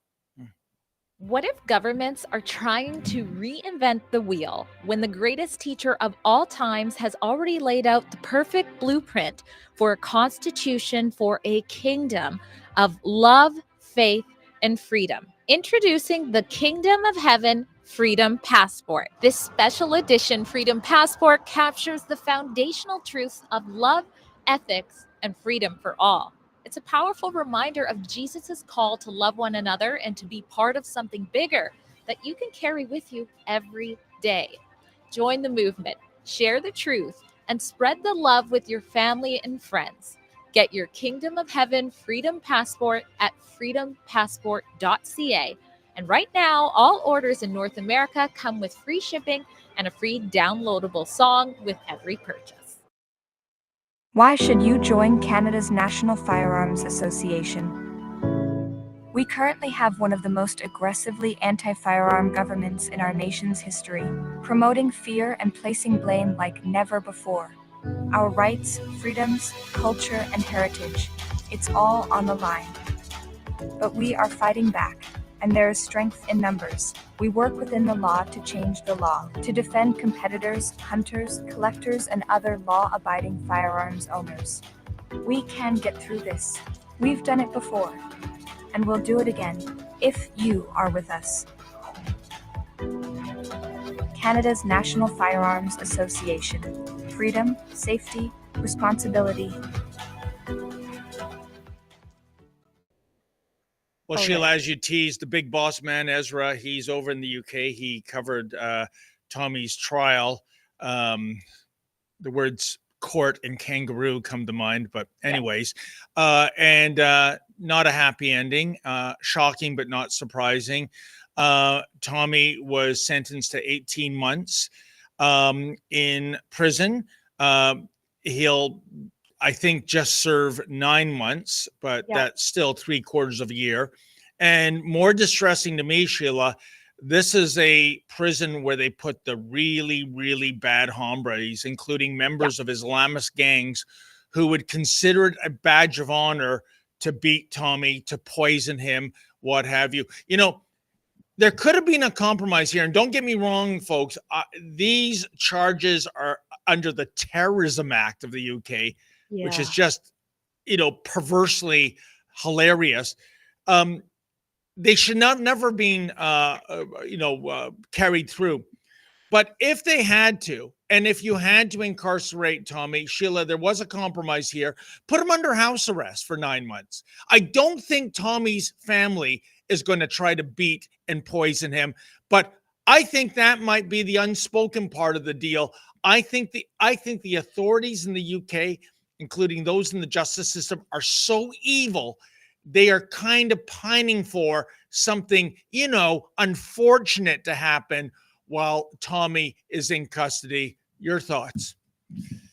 What if governments are trying to reinvent the wheel when the greatest teacher of all times has already laid out the perfect blueprint for a constitution for a kingdom of love, faith, and freedom? Introducing the Kingdom of Heaven Freedom Passport. This special edition Freedom Passport captures the foundational truths of love, ethics, and freedom for all. It's a powerful reminder of Jesus's call to love one another and to be part of something bigger that you can carry with you every day. Join the movement, share the truth, and spread the love with your family and friends. Get your Kingdom of Heaven Freedom Passport at freedompassport.ca. And right now, all orders in North America come with free shipping and a free downloadable song with every purchase. Why should you join Canada's National Firearms Association? We currently have one of the most aggressively anti-firearm governments in our nation's history, promoting fear and placing blame like never before. Our rights, freedoms, culture, and heritage, it's all on the line. But we are fighting back, and there is strength in numbers. We work within the law to change the law, to defend competitors, hunters, collectors, and other law-abiding firearms owners. We can get through this. We've done it before, and we'll do it again, if you are with us. Canada's National Firearms Association. Freedom, safety, responsibility. Well, Sheila, as you teased, the big boss man, Ezra, he's over in the UK. He covered Tommy's trial. The words court and kangaroo come to mind, but anyways, and not a happy ending, shocking, but not surprising. Tommy was sentenced to 18 months in prison. He'll, I think, just serve 9 months, but that's still 3/4 of a year. And more distressing to me, Sheila, this is a prison where they put the really, really bad hombres, including members of Islamist gangs who would consider it a badge of honor to beat Tommy, to poison him, what have you. You know, there could have been a compromise here. And don't get me wrong, folks, these charges are under the Terrorism Act of the UK, which is just, you know, perversely hilarious. They should not never been, carried through. But if they had to, and if you had to incarcerate Tommy, Sheila, there was a compromise here. Put him under house arrest for 9 months. I don't think Tommy's family is going to try to beat and poison him, but I think that might be the unspoken part of the deal. I think the authorities in the UK, including those in the justice system, are so evil. They are kind of pining for something, you know, unfortunate to happen while Tommy is in custody. Your thoughts?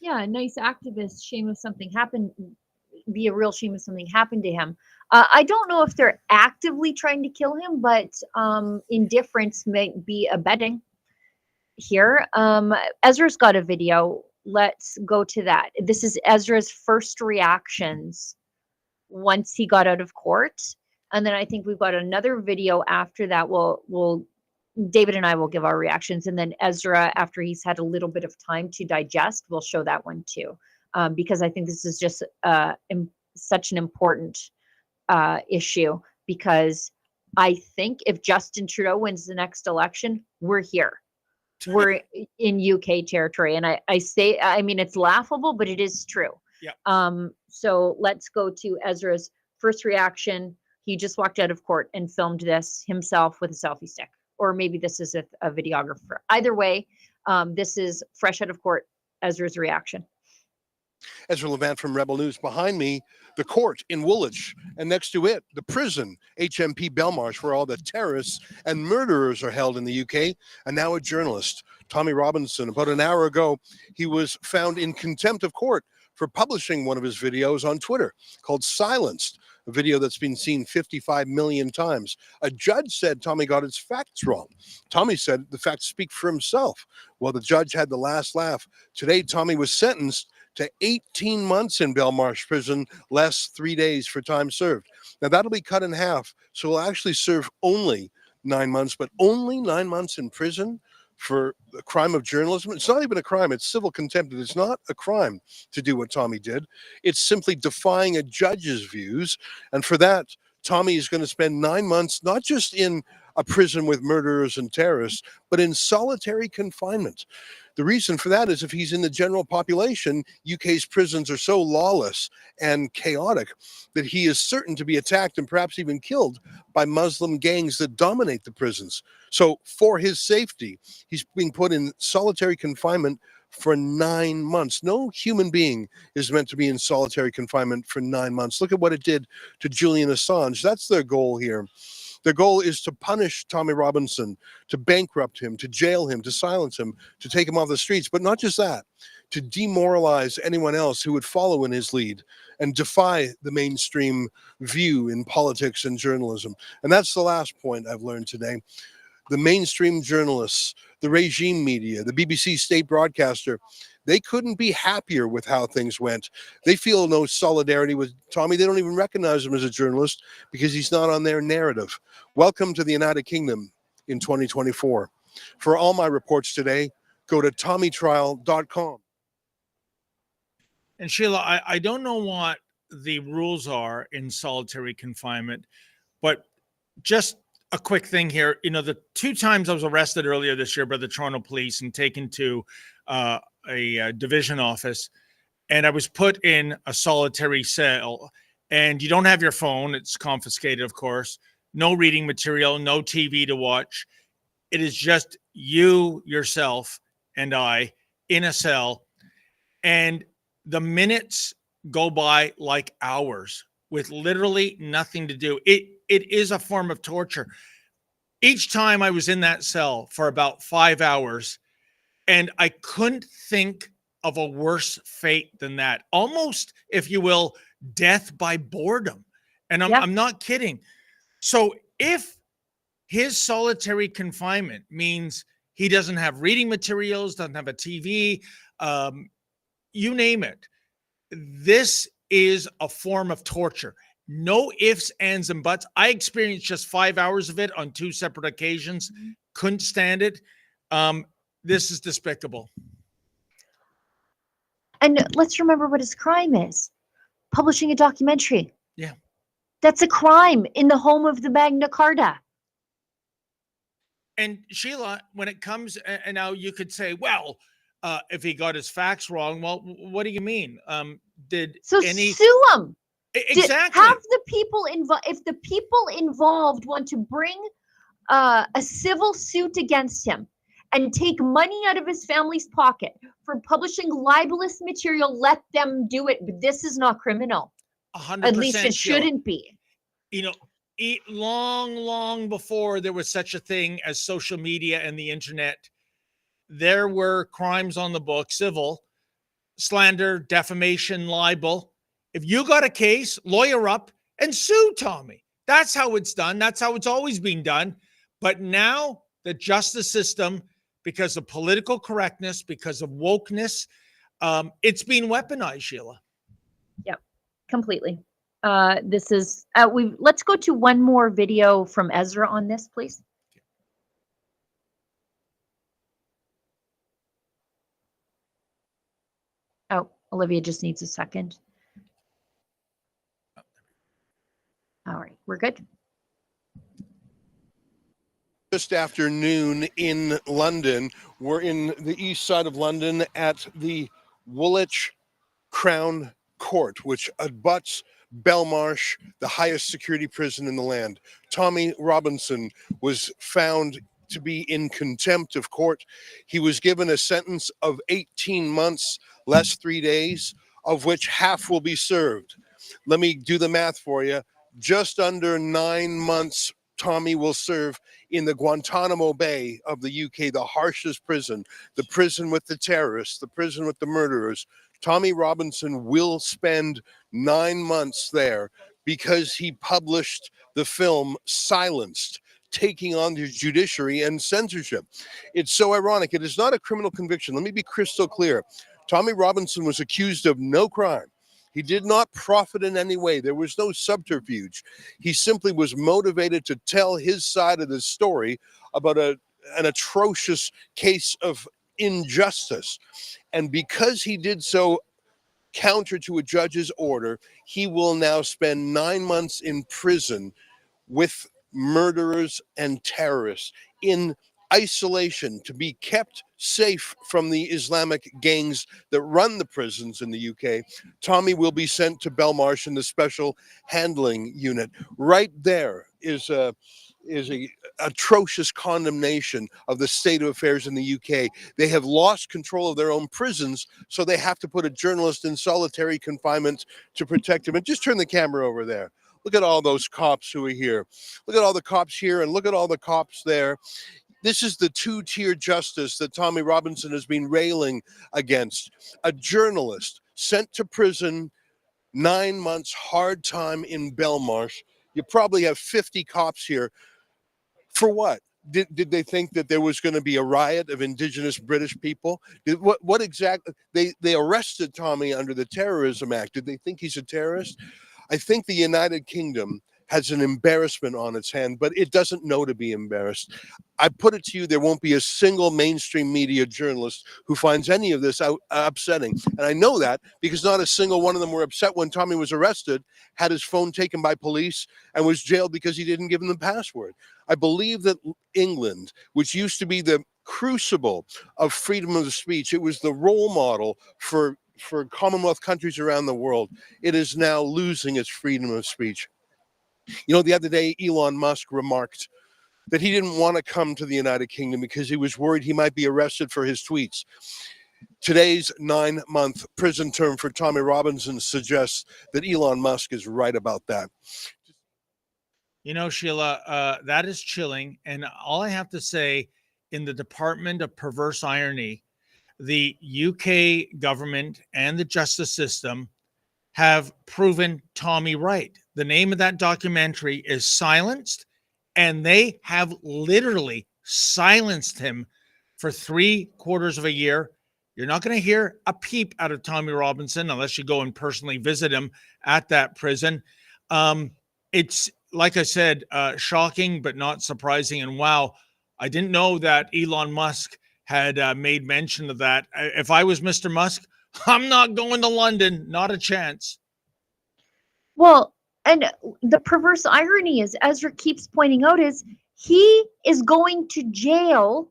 Yeah, a nice activist. Shame if something happened. Be a real shame if something happened to him. I don't know if they're actively trying to kill him, but indifference might be abetting here. Ezra's got a video. Let's go to that. This is Ezra's first reactions once he got out of court. And then I think we've got another video after that. We'll David and I will give our reactions, and then Ezra, after he's had a little bit of time to digest, we'll show that one too, because I think this is just such an important issue, because I think if Justin Trudeau wins the next election, we're here. We're in UK territory. And I say, I mean, it's laughable, but it is true. Yeah. So let's go to Ezra's first reaction. He just walked out of court and filmed this himself with a selfie stick. Or maybe this is a videographer. Either way, this is fresh out of court, Ezra's reaction. Ezra Levant from Rebel News. Behind me, the court in Woolwich, and next to it, the prison, HMP Belmarsh, where all the terrorists and murderers are held in the UK, and now a journalist, Tommy Robinson. About an hour ago, he was found in contempt of court for publishing one of his videos on Twitter called Silenced, a video that's been seen 55 million times. A judge said Tommy got his facts wrong. Tommy said the facts speak for himself. Well, the judge had the last laugh. Today, Tommy was sentenced to 18 months in Belmarsh prison, less 3 days for time served. Now, that'll be cut in half, so he'll actually serve only 9 months, but only 9 months in prison for the crime of journalism. It's not even a crime. It's civil contempt. It's not a crime to do what Tommy did. It's simply defying a judge's views. And for that, Tommy is going to spend 9 months, not just in a prison with murderers and terrorists, but in solitary confinement. The reason for that is if he's in the general population, UK's prisons are so lawless and chaotic that he is certain to be attacked and perhaps even killed by Muslim gangs that dominate the prisons. So for his safety, he's being put in solitary confinement for 9 months. No human being is meant to be in solitary confinement for 9 months. Look at what it did to Julian Assange. That's their goal here. Their goal is to punish Tommy Robinson, to bankrupt him, to jail him, to silence him, to take him off the streets. But not just that, to demoralize anyone else who would follow in his lead and defy the mainstream view in politics and journalism. And that's the last point I've learned today. The mainstream journalists, the regime media, the BBC state broadcaster, they couldn't be happier with how things went. They feel no solidarity with Tommy. They don't even recognize him as a journalist because he's not on their narrative. Welcome to the United Kingdom in 2024. For all my reports today, go to tommytrial.com. And Sheila, I don't know what the rules are in solitary confinement, but just a quick thing here. You know, the 2 times I was arrested earlier this year by the Toronto police and taken to a division office, and I was put in a solitary cell, and you don't have your phone. It's confiscated, of course. No reading material, no TV to watch. It is just you, yourself, and I in a cell, and the minutes go by like hours with literally nothing to do. It is a form of torture. Each time I was in that cell for about 5 hours, and I couldn't think of a worse fate than that. Almost, if you will, death by boredom. And I'm not kidding. So if his solitary confinement means he doesn't have reading materials, doesn't have a TV, you name it, this is a form of torture. No ifs, ands, and buts. I experienced just 5 hours of it on 2 separate occasions. Couldn't stand it. This is despicable. And let's remember what his crime is. Publishing a documentary. Yeah. That's a crime in the home of the Magna Carta. And Sheila, when it comes, and now you could say, well, if he got his facts wrong, well, what do you mean? Sue him. Exactly. Have the people involved, if the people involved want to bring a civil suit against him and take money out of his family's pocket for publishing libelous material, let them do it. But this is not criminal. 100%. At least it Sheila. shouldn't be. You know, long before there was such a thing as social media and the internet, there were crimes on the book, civil, slander, defamation, libel. If you got a case, lawyer up and sue Tommy. That's how it's done. That's how it's always been done. But now the justice system, because of political correctness, because of wokeness, it's been weaponized, Sheila. Yep, completely. This is, let's go to one more video from Ezra on this, please. Oh, Olivia just needs a second. All right, we're good. Just after noon in London. We're in the east side of London at the Woolwich Crown Court, which abuts Belmarsh, the highest security prison in the land. Tommy Robinson was found to be in contempt of court. He was given a sentence of 18 months, less 3 days, of which half will be served. Let me do the math for you. Just under 9 months Tommy will serve in the Guantanamo Bay of the UK, the harshest prison, the prison with the terrorists, the prison with the murderers. Tommy Robinson will spend 9 months there because he published the film Silenced, taking on the judiciary and censorship. It's so ironic. It is not a criminal conviction. Let me be crystal clear. Tommy Robinson was accused of no crime. He did not profit in any way. There was no subterfuge. He simply was motivated to tell his side of the story about an atrocious case of injustice. And because he did so counter to a judge's order, he will now spend 9 months in prison with murderers and terrorists in isolation, to be kept safe from the Islamic gangs that run the prisons in the UK. Tommy will be sent to Belmarsh in the special handling unit. Right there is a atrocious condemnation of the state of affairs in the UK. They have lost control of their own prisons, so they have to put a journalist in solitary confinement to protect him. And just turn the camera over there. Look at all those cops who are here. Look at all the cops here and look at all the cops there. This is the two-tier justice that Tommy Robinson has been railing against. A journalist sent to prison, 9 months, hard time in Belmarsh. You probably have 50 cops here. For what? Did they think that there was going to be a riot of Indigenous British people? What exactly? They arrested Tommy under the Terrorism Act. Did they think he's a terrorist? I think the United Kingdom has an embarrassment on its hand, but it doesn't know to be embarrassed. I put it to you, there won't be a single mainstream media journalist who finds any of this upsetting. And I know that because not a single one of them were upset when Tommy was arrested, had his phone taken by police, and was jailed because he didn't give them the password. I believe that England, which used to be the crucible of freedom of speech, it was the role model for Commonwealth countries around the world, it is now losing its freedom of speech. You know, the other day, Elon Musk remarked that he didn't want to come to the United Kingdom because he was worried he might be arrested for his tweets. Today's 9-month prison term for Tommy Robinson suggests that Elon Musk is right about that. You know, Sheila, that is chilling. And all I have to say, in the Department of Perverse Irony, the UK government and the justice system have proven Tommy right. The name of that documentary is Silenced, and they have literally silenced him for 3/4 of a year. You're not going to hear a peep out of Tommy Robinson unless you go and personally visit him at that prison. It's, like I said, shocking but not surprising. And wow, I didn't know that Elon Musk had made mention of that. If I was Mr. Musk, I'm not going to London. Not a chance. Well, and the perverse irony is, Ezra keeps pointing out, is he is going to jail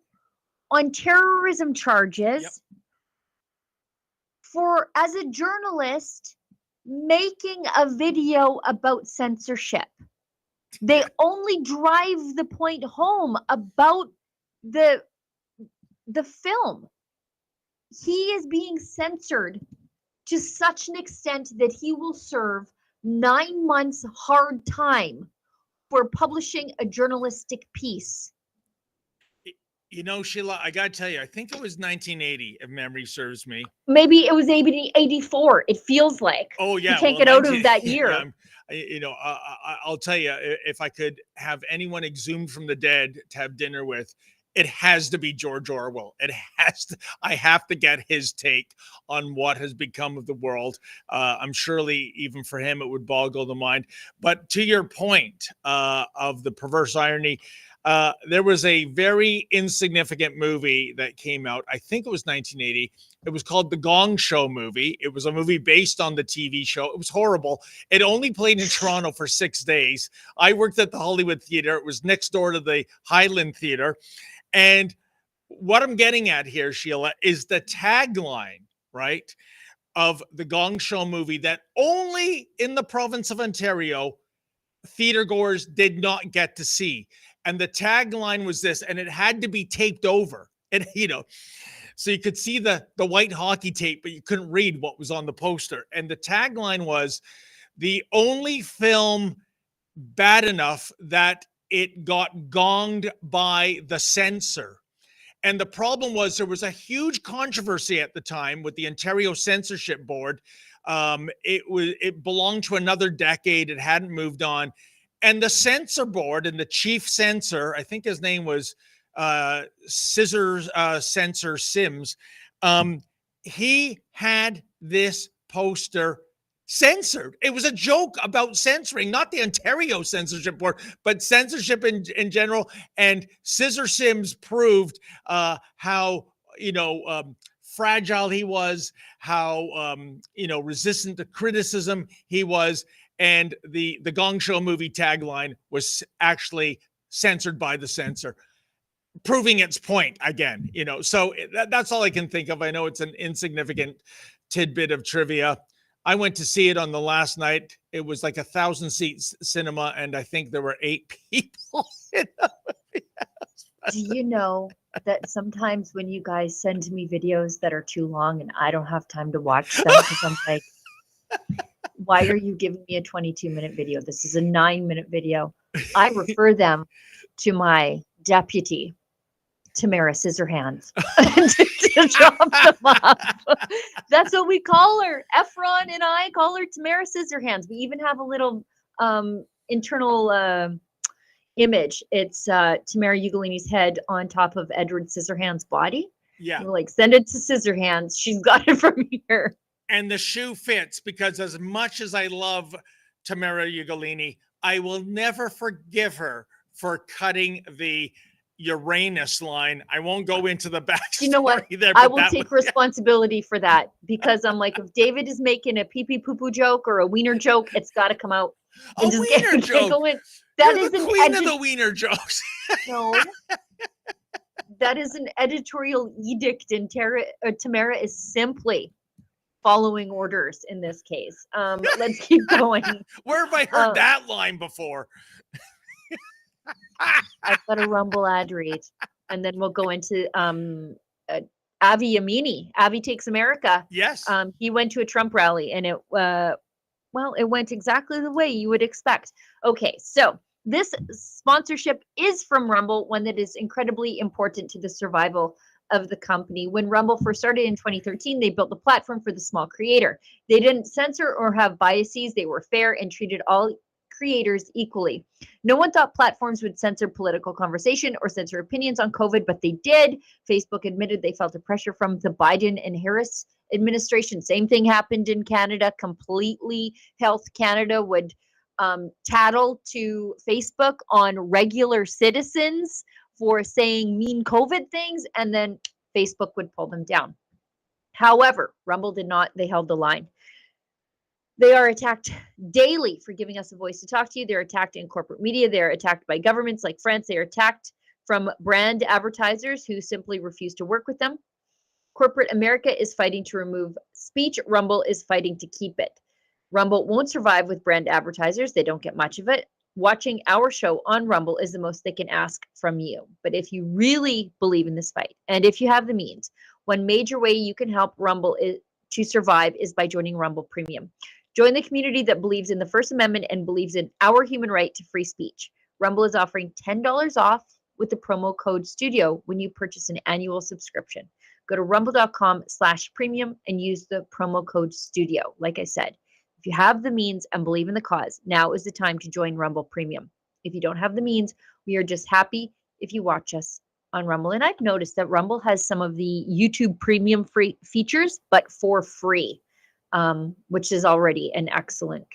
on terrorism charges. Yep. For, as a journalist, making a video about censorship. They only drive the point home about the film. He is being censored to such an extent that he will serve 9 months hard time for publishing a journalistic piece. You know, Sheila, I got to tell you, I think it was 1980, if memory serves me. Maybe it was 84. It feels like. Oh, yeah. You can't get out of that year. Yeah, I'll tell you, if I could have anyone exhumed from the dead to have dinner with, it has to be George Orwell. I have to get his take on what has become of the world. I'm surely, even for him, it would boggle the mind. But to your point of the perverse irony, there was a very insignificant movie that came out. I think it was 1980. It was called The Gong Show movie. It was a movie based on the TV show. It was horrible. It only played in Toronto for 6 days. I worked at the Hollywood Theater. It was next door to the Highland Theater. And what I'm getting at here, Sheila, is the tagline, right, of the Gong Show movie that only in the province of Ontario theater goers did not get to see. And the tagline was this, and it had to be taped over. And, so you could see the white hockey tape, but you couldn't read what was on the poster. And the tagline was, the only film bad enough that it got gonged by the censor. And the problem was there was a huge controversy at the time with the Ontario Censorship Board. It belonged to another decade. It hadn't moved on. And the censor board and the chief censor, I think his name was Censor Sims, he had this poster censored. It was a joke about censoring, not the Ontario Censorship Board, but censorship in general. And Censor Sims proved how, fragile he was, how, resistant to criticism he was. And the Gong Show movie tagline was actually censored by the censor, proving its point again, So that's all I can think of. I know it's an insignificant tidbit of trivia. I went to see it on the last night. It was like 1,000-seat cinema, and I think there were 8 people in the movie. Do you know that sometimes when you guys send me videos that are too long and I don't have time to watch them because I'm like, why are you giving me a 22-minute video? This is a 9-minute video. I refer them to my deputy, Tamara Scissorhands, to drop them up. That's what we call her. Efron and I call her Tamara Scissorhands. We even have a little internal image. It's Tamara Ugolini's head on top of Edward Scissorhands' body. Yeah. We're like, send it to Scissorhands. She's got it from here. And the shoe fits, because as much as I love Tamara Ugolini, I will never forgive her for cutting the Uranus line. I won't go into the backstory. You know what? There, I will take responsibility for that, because I'm like, if David is making a pee pee poo poo joke or a wiener joke, it's got to come out. A wiener joke. That You're is the queen of the wiener jokes. No. That is an editorial edict, and Tamara is simply following orders in this case. Let's keep going. Where have I heard that line before? I've got a Rumble ad read, and then we'll go into Avi Yamini. Avi Takes America. Yes. He went to a Trump rally, and it went exactly the way you would expect. Okay, so this sponsorship is from Rumble, one that is incredibly important to the survival of the company. When Rumble first started in 2013, they built a platform for the small creator. They didn't censor or have biases. They were fair and treated all creators equally. No one thought platforms would censor political conversation or censor opinions on COVID, but they did. Facebook admitted they felt the pressure from the Biden and Harris administration. Same thing happened in Canada. Completely Health Canada would tattle to Facebook on regular citizens for saying mean COVID things, and then Facebook would pull them down. However, Rumble did not. They held the line. They are attacked daily for giving us a voice to talk to you. They're attacked in corporate media. They're attacked by governments like France. They are attacked from brand advertisers who simply refuse to work with them. Corporate America is fighting to remove speech. Rumble is fighting to keep it. Rumble won't survive with brand advertisers. They don't get much of it. Watching our show on Rumble is the most they can ask from you. But if you really believe in this fight, and if you have the means, one major way you can help Rumble to survive is by joining Rumble Premium. Join the community that believes in the First Amendment and believes in our human right to free speech. Rumble is offering $10 off with the promo code STUDIO when you purchase an annual subscription. Go to rumble.com/premium and use the promo code STUDIO. Like I said, if you have the means and believe in the cause, now is the time to join Rumble Premium. If you don't have the means, we are just happy if you watch us on Rumble. And I've noticed that Rumble has some of the YouTube Premium free features, but for free, which is already an excellent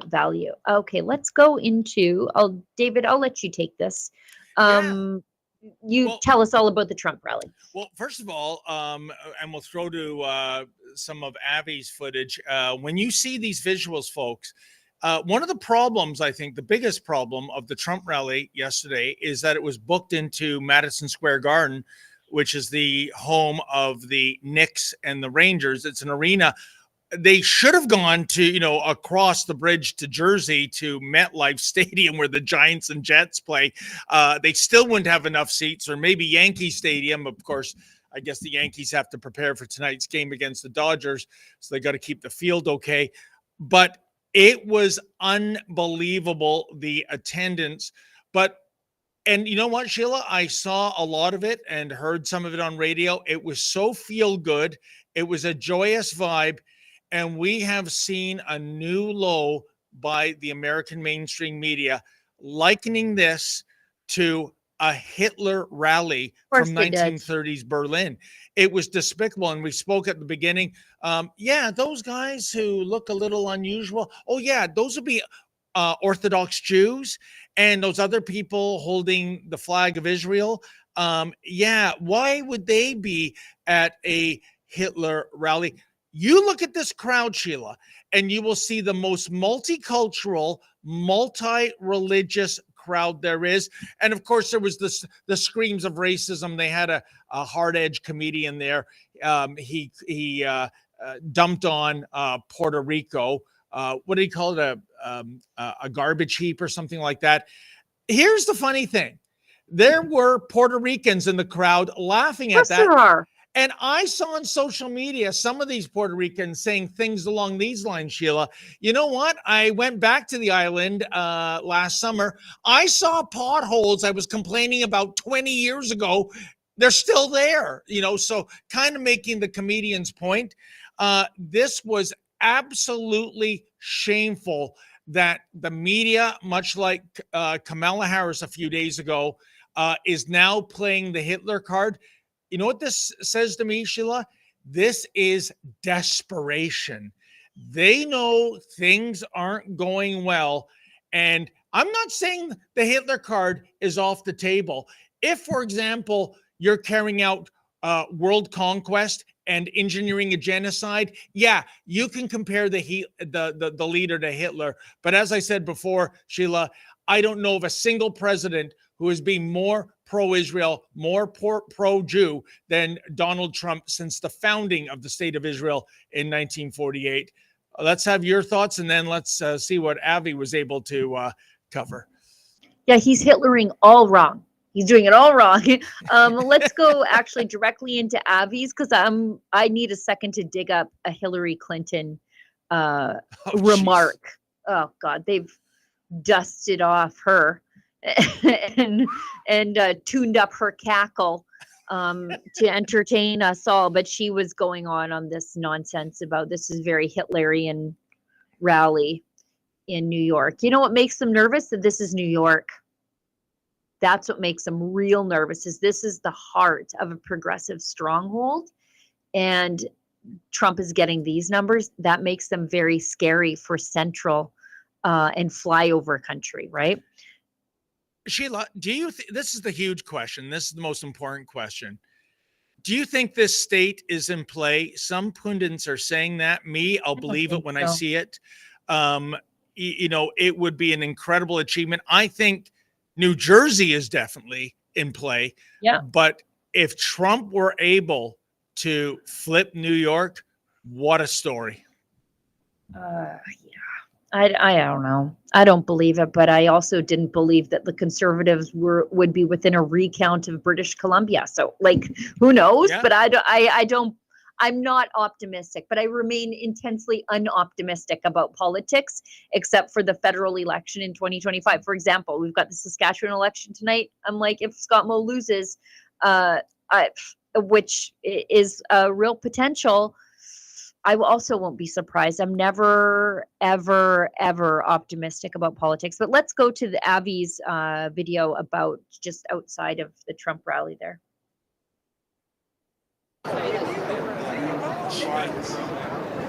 value. Okay, let's go into, David, I'll let you take this. You tell us all about the Trump rally. Well, first of all, and we'll throw to some of Avi's footage. When you see these visuals, folks, one of the problems, I think the biggest problem of the Trump rally yesterday is that it was booked into Madison Square Garden, which is the home of the Knicks and the Rangers. It's an arena. They should have gone to, across the bridge to Jersey to MetLife Stadium where the Giants and Jets play. They still wouldn't have enough seats, or maybe Yankee Stadium. Of course, I guess the Yankees have to prepare for tonight's game against the Dodgers, so they got to keep the field okay. But it was unbelievable, the attendance. And you know what, Sheila? I saw a lot of it and heard some of it on radio. It was so feel good. It was a joyous vibe. And we have seen a new low by the American mainstream media, likening this to a Hitler rally from 1930s Berlin. It was despicable. And we spoke at the beginning. Those guys who look a little unusual. Oh, yeah, those would be Orthodox Jews, and those other people holding the flag of Israel. Why would they be at a Hitler rally? You look at this crowd, Sheila, and you will see the most multicultural, multi-religious crowd there is. And of course, there was the screams of racism. They had a hard-edged comedian there. He dumped on Puerto Rico. What did he call it? A garbage heap or something like that. Here's the funny thing. There were Puerto Ricans in the crowd laughing at that. There are. And I saw on social media some of these Puerto Ricans saying things along these lines, Sheila. You know what? I went back to the island last summer. I saw potholes I was complaining about 20 years ago. They're still there, so kind of making the comedian's point. This was absolutely shameful that the media, much like Kamala Harris a few days ago, is now playing the Hitler card. You know what this says to me, Sheila? This is desperation. They know things aren't going well. And I'm not saying the Hitler card is off the table. If, for example, you're carrying out world conquest and engineering a genocide, you can compare the leader to Hitler. But as I said before, Sheila, I don't know of a single president who has been more pro-Israel, more pro-Jew than Donald Trump since the founding of the state of Israel in 1948. Let's have your thoughts, and then let's see what Avi was able to cover. Yeah, he's Hitlering all wrong. He's doing it all wrong. Let's go actually directly into Avi's, because I need a second to dig up a Hillary Clinton remark. Geez. Oh God, they've dusted off her and tuned up her cackle to entertain us all. But she was going on this nonsense about this is very Hitlerian rally. in New York. You know what makes them nervous? That this is New York. That's what makes them real nervous, is this is the heart of a progressive stronghold. And Trump is getting these numbers. That makes them very scary for central and flyover country, right? Sheila, do you this is the huge question. This is the most important question. Do you think this state is in play? Some pundits are saying that. I'll believe it when I see it. It would be an incredible achievement. I think New Jersey is definitely in play. Yeah. But if Trump were able to flip New York, what a story. I don't know. I don't believe it, but I also didn't believe that the Conservatives would be within a recount of British Columbia. So, like, who knows? Yeah. But I'm not optimistic, but I remain intensely unoptimistic about politics, except for the federal election in 2025. For example, we've got the Saskatchewan election tonight. I'm like, if Scott Moe loses, which is a real potential, I also won't be surprised. I'm never, ever, ever optimistic about politics. But let's go to the Avi's video about just outside of the Trump rally there.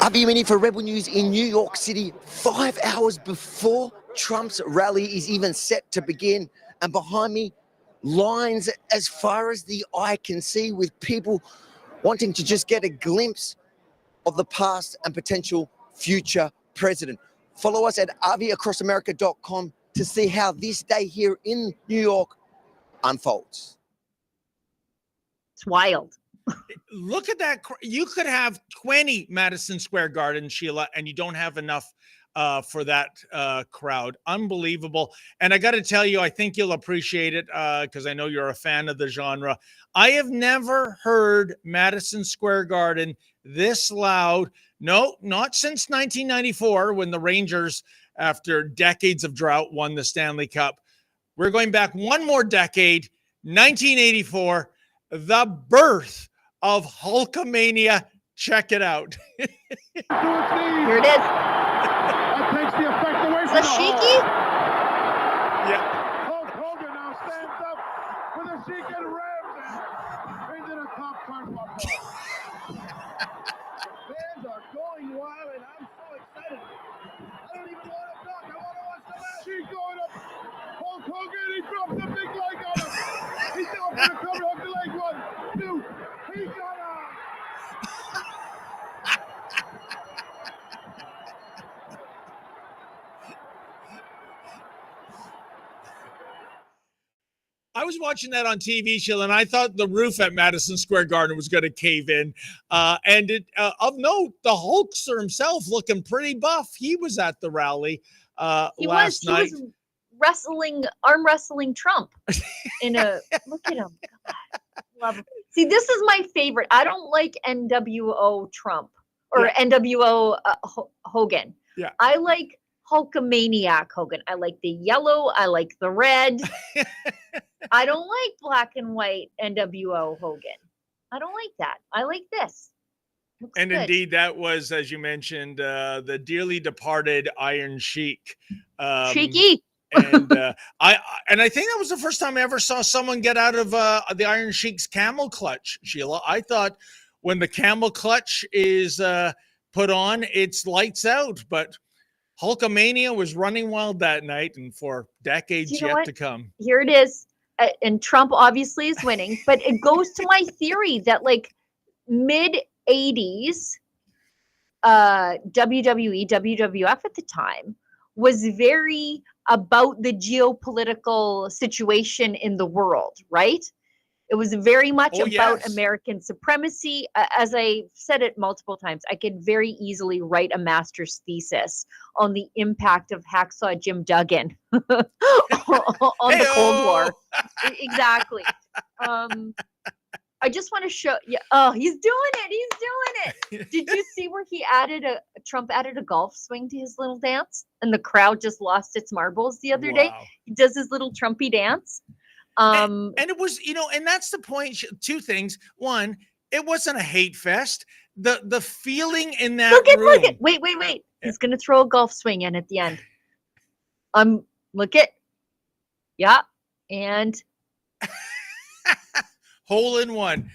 Avi Yemini for Rebel News in New York City, 5 hours before Trump's rally is even set to begin. And behind me, lines as far as the eye can see, with people wanting to just get a glimpse of the past and potential future president. Follow us at aviacrossamerica.com to see how this day here in New York unfolds. It's wild. Look at that. You could have 20 Madison Square Garden, Sheila, and you don't have enough for that crowd. Unbelievable. And I got to tell you, I think you'll appreciate it because I know you're a fan of the genre. I have never heard Madison Square Garden this loud. No, not since 1994 when the Rangers, after decades of drought, won the Stanley Cup. We're going back one more decade, 1984, the birth of Hulkamania. Check it out. Here it is. That takes the effect away Is from that the shaky? Yeah. Hulk Hogan now stands up with a Sheik and rams into the top turnbuckle. Fans are going wild, and I'm so excited. I don't even want to talk. I want to watch the match. Sheik going up. Hulk Hogan, he drops the big leg on him. He's down for the cover. Hook the leg. 1, 2. He got out. I was watching that on TV, Sheila, and I thought the roof at Madison Square Garden was going to cave in. And of note, the Hulkster himself looking pretty buff. He was at the rally last night. He was arm wrestling Trump in a look at him. God, love him. See, this is my favorite. I don't like NWO Trump or NWO Hogan. Yeah. I like Hulkamaniac Hogan. I like the yellow. I like the red. I don't like black and white NWO Hogan. I don't like that. I like this. Looks And good. indeed, that was, as you mentioned, the dearly departed Iron Sheik. Cheeky. And I think that was the first time I ever saw someone get out of the Iron Sheik's camel clutch, Sheila. I thought when the camel clutch is put on, it's lights out. But Hulkamania was running wild that night, and for decades yet to come. Here it is. And Trump obviously is winning, but it goes to my theory that like mid 80s WWE, WWF at the time was very about the geopolitical situation in the world, right? It was very much about American supremacy. As I said it multiple times, I could very easily write a master's thesis on the impact of Hacksaw Jim Duggan on the Cold War. Exactly. I just want to show you. Oh, he's doing it. He's doing it. Did you see where Trump added a golf swing to his little dance? And the crowd just lost its marbles the other day. He does his little Trumpy dance. And it was, and that's the point. Two things. One, it wasn't a hate fest. The feeling in that room. Look at. Wait. He's going to throw a golf swing in at the end. Look at, yeah, and hole in one.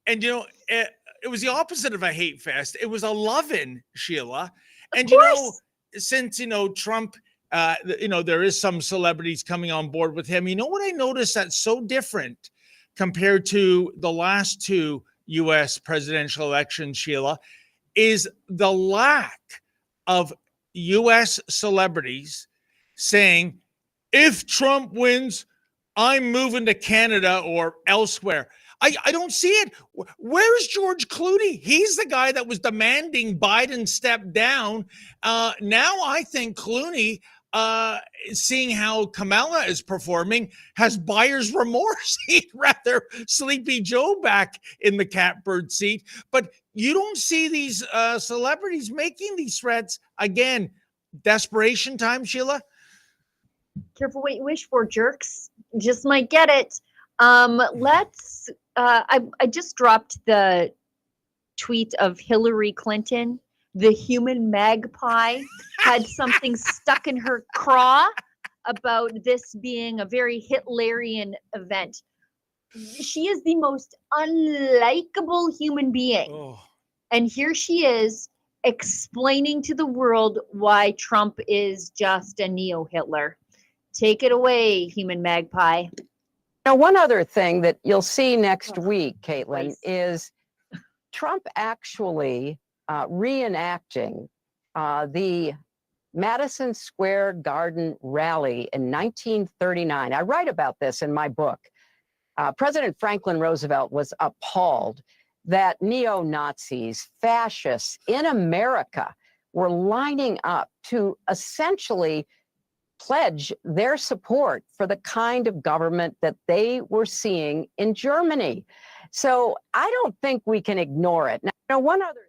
And it was the opposite of a hate fest. It was a lovin', Sheila. And since Trump, there is some celebrities coming on board with him. You know what I noticed that's so different compared to the last two U.S. presidential elections, Sheila, is the lack of U.S. celebrities saying, if Trump wins, I'm moving to Canada or elsewhere. I don't see it. Where's George Clooney? He's the guy that was demanding Biden step down. Now I think Clooney, seeing how Kamala is performing, has buyer's remorse. He'd rather Sleepy Joe back in the catbird seat. But you don't see these celebrities making these threats. Again, desperation time, Sheila. Careful what you wish for, jerks. Just might get it. I just dropped the tweet of Hillary Clinton. The human magpie had something stuck in her craw about this being a very Hitlerian event. She is the most unlikable human being. Oh. And here she is explaining to the world why Trump is just a neo-Hitler. Take it away, human magpie. Now, one other thing that you'll see next week, Caitlin, is Trump actually reenacting the Madison Square Garden rally in 1939. I write about this in my book. President Franklin Roosevelt was appalled that neo-Nazis, fascists in America were lining up to essentially pledge their support for the kind of government that they were seeing in Germany. So I don't think we can ignore it. Now, one other.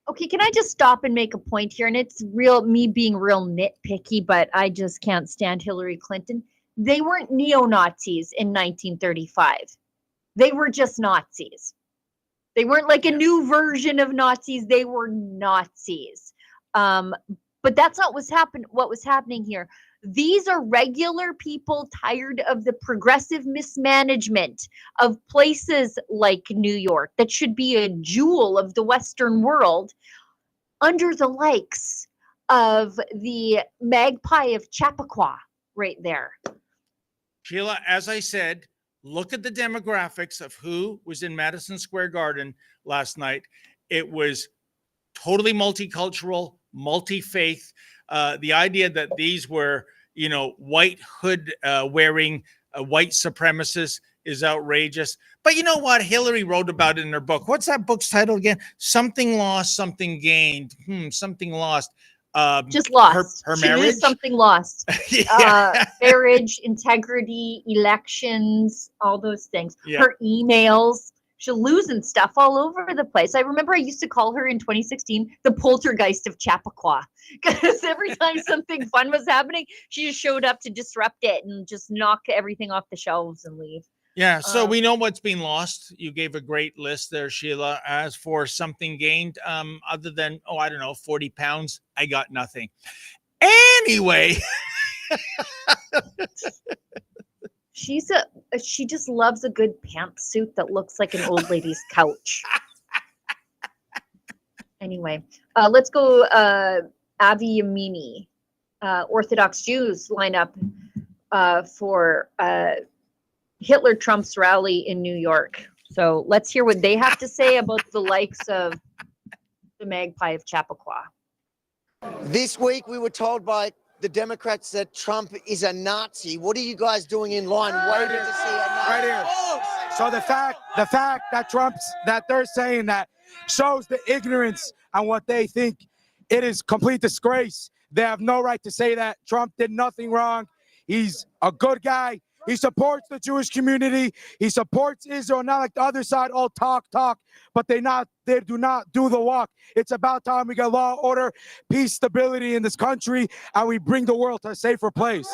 Okay, can I just stop and make a point here? And it's me being real nitpicky, but I just can't stand Hillary Clinton. They weren't neo-Nazis in 1935. They were just Nazis. They weren't like a new version of Nazis. They were Nazis. But that's not what was happening here. These are regular people tired of the progressive mismanagement of places like New York that should be a jewel of the Western world under the likes of the magpie of Chappaqua right there. Sheila, as I said, look at the demographics of who was in Madison Square Garden last night. It was totally multicultural, multi-faith. The idea that these were, white hood wearing white supremacists is outrageous. But you know what? Hillary wrote about it in her book. What's that book's title again? Something Lost, Something Gained. Something lost. Just lost. Her she marriage. Lose something lost. Marriage, integrity, elections, all those things. Yeah. Her emails. She's losing stuff all over the place. I remember I used to call her in 2016 the poltergeist of Chappaqua, because every time something fun was happening, she just showed up to disrupt it and just knock everything off the shelves and leave. Yeah, so we know what's been lost. You gave a great list there, Sheila. As for something gained, other than, 40 pounds, I got nothing. Anyway. She just loves a good pantsuit that looks like an old lady's couch. Anyway, let's go. Avi Yamini, Orthodox Jews line up for Hitler Trump's rally in New York. So let's hear what they have to say about the likes of the magpie of Chappaqua. This week we were told by the Democrats that Trump is a Nazi. What are you guys doing in line waiting to see a Nazi? Right here. So the fact that they're saying that shows the ignorance on what they think. It is complete disgrace. They have no right to say that. Trump did nothing wrong. He's a good guy. He supports the Jewish community. He supports Israel, not like the other side, all talk, but they do not do the walk. It's about time we get law, order, peace, stability in this country, and we bring the world to a safer place.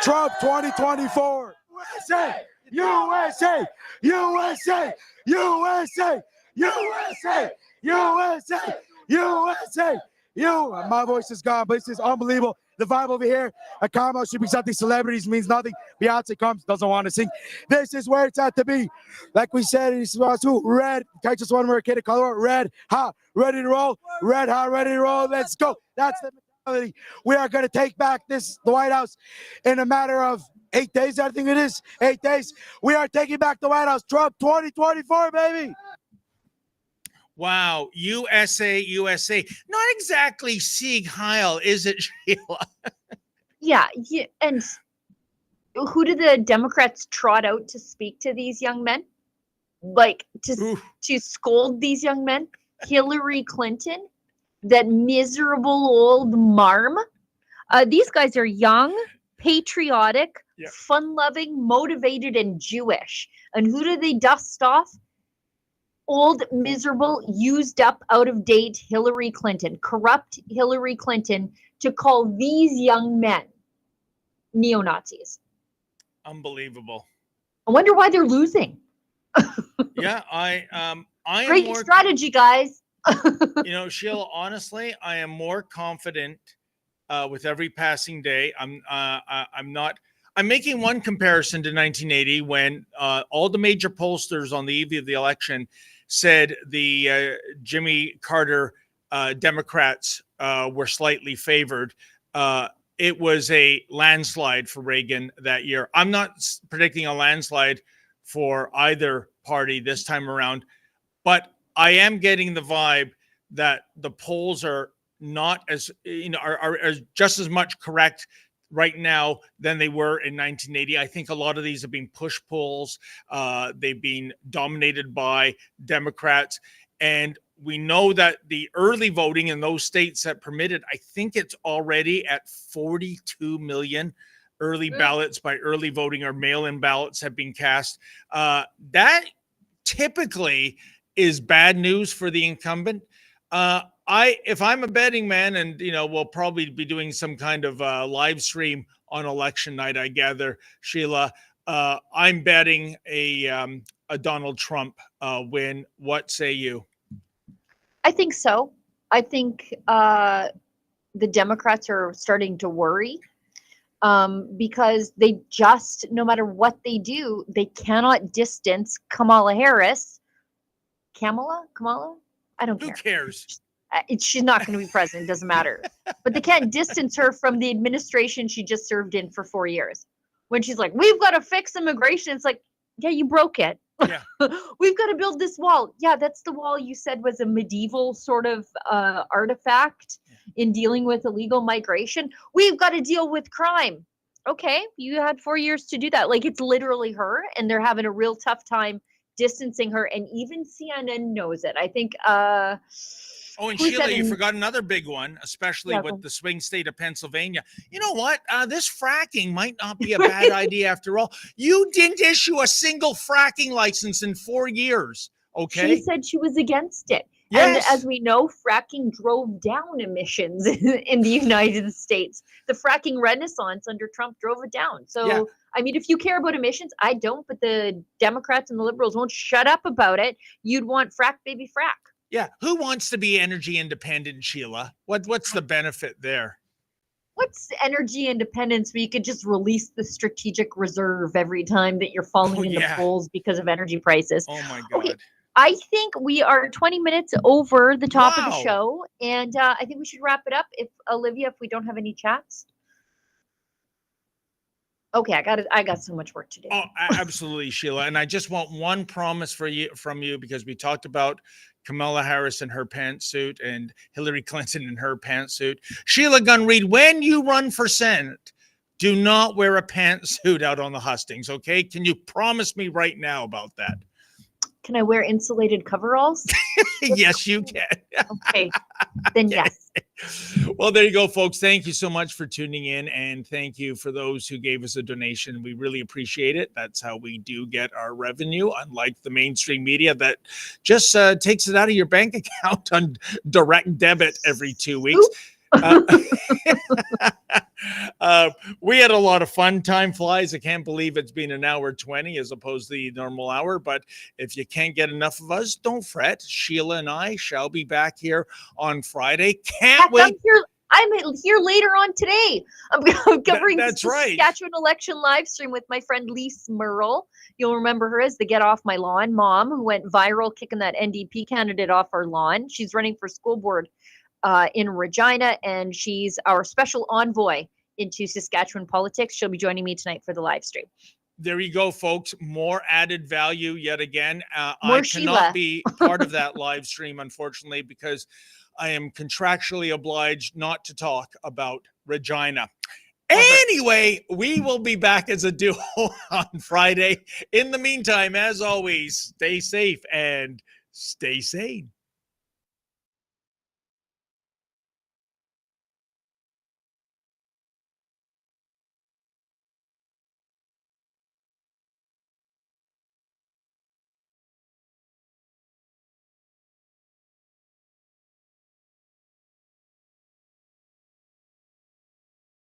Trump 2024. USA, USA, USA, USA, USA, USA, USA, My voice is gone, but this is unbelievable. The vibe over here at Carmel should be something. Celebrities means nothing. Beyonce comes, doesn't want to sing. This is where it's at to be. Like we said, it's red. I just want to wear a kid of color. Red, hot, ready to roll. Red, hot, ready to roll. Let's go. That's the mentality. We are going to take back the White House in a matter of 8 days. I think it is 8 days. We are taking back the White House. Trump 2024, baby. Wow, USA, USA. Not exactly Sieg Heil, is it, Sheila? Yeah, and who do the Democrats trot out to speak to these young men? Like, to scold these young men? Hillary Clinton, that miserable old marm. These guys are young, patriotic, fun-loving, motivated, and Jewish. And who do they dust off? Old, miserable, used up, out of date Hillary Clinton, corrupt Hillary Clinton, to call these young men neo-Nazis. Unbelievable. I wonder why they're losing. Yeah, I am Great more strategy, guys. Sheila, honestly, I am more confident with every passing day. I'm making one comparison to 1980 when all the major pollsters on the eve of the election said the Jimmy Carter Democrats were slightly favored. It was a landslide for Reagan that year. I'm not predicting a landslide for either party this time around, but I am getting the vibe that the polls are not as, are just as much correct right now than they were in 1980. I think a lot of these have been push polls. They've been dominated by Democrats. And we know that the early voting in those states that permitted, I think it's already at 42 million early ballots by early voting or mail-in ballots have been cast. That typically is bad news for the incumbent. If I'm a betting man, and we'll probably be doing some kind of live stream on election night, I gather, Sheila, I'm betting a Donald Trump win. What say you? I think so. I think the Democrats are starting to worry because they just, no matter what they do, they cannot distance Kamala Harris. Kamala? I don't care. Who cares? She's not going to be president. Doesn't matter. But they can't distance her from the administration she just served in for 4 years. When she's like, we've got to fix immigration. It's like, yeah, you broke it. Yeah. We've got to build this wall. Yeah, that's the wall you said was a medieval sort of artifact in dealing with illegal migration. We've got to deal with crime. Okay, you had 4 years to do that. Like, it's literally her, and they're having a real tough time distancing her, and even CNN knows it. I think and Sheila, you forgot another big one, especially with the swing state of Pennsylvania. You know what? This fracking might not be a bad idea after all. You didn't issue a single fracking license in 4 years. Okay. She said she was against it. Yes. And as we know, fracking drove down emissions in the United States. The fracking renaissance under Trump drove it down. So, I mean, if you care about emissions, I don't, but the Democrats and the liberals won't shut up about it. You'd want frack, baby, frack. Yeah. Who wants to be energy independent, Sheila? What's the benefit there? What's energy independence where you could just release the strategic reserve every time that you're falling into polls because of energy prices? Oh, my God. Okay. I think we are 20 minutes over the top of the show, and I think we should wrap it up. If Olivia, if we don't have any chats. Okay, I got so much work to do. Oh, absolutely, Sheila. And I just want one promise from you, because we talked about Kamala Harris in her pantsuit and Hillary Clinton in her pantsuit. Sheila Gunn Reid, when you run for Senate, do not wear a pantsuit out on the hustings, okay? Can you promise me right now about that? Can I wear insulated coveralls? Yes, you can. Okay, then yes. Well, there you go, folks. Thank you so much for tuning in, and thank you for those who gave us a donation. We really appreciate it. That's how we do get our revenue, unlike the mainstream media that just takes it out of your bank account on direct debit every 2 weeks. We had a lot of fun. Time flies. I can't believe it's been an hour 20 as opposed to the normal hour. But if you can't get enough of us, don't fret. Sheila and I shall be back here on Friday. Can't wait. I'm here later on today. I'm covering That's the right. Saskatchewan election live stream with my friend Lise Merle. You'll remember her as the Get Off My Lawn mom who went viral kicking that NDP candidate off her lawn. She's running for school board in Regina, and she's our special envoy into Saskatchewan politics. She'll be joining me tonight for the live stream. There you go, folks. More added value yet again. More I Sheila. cannot be part of that live stream, unfortunately, because I am contractually obliged not to talk about Regina. Anyway, we will be back as a duo on Friday. In the meantime, as always, stay safe and stay sane.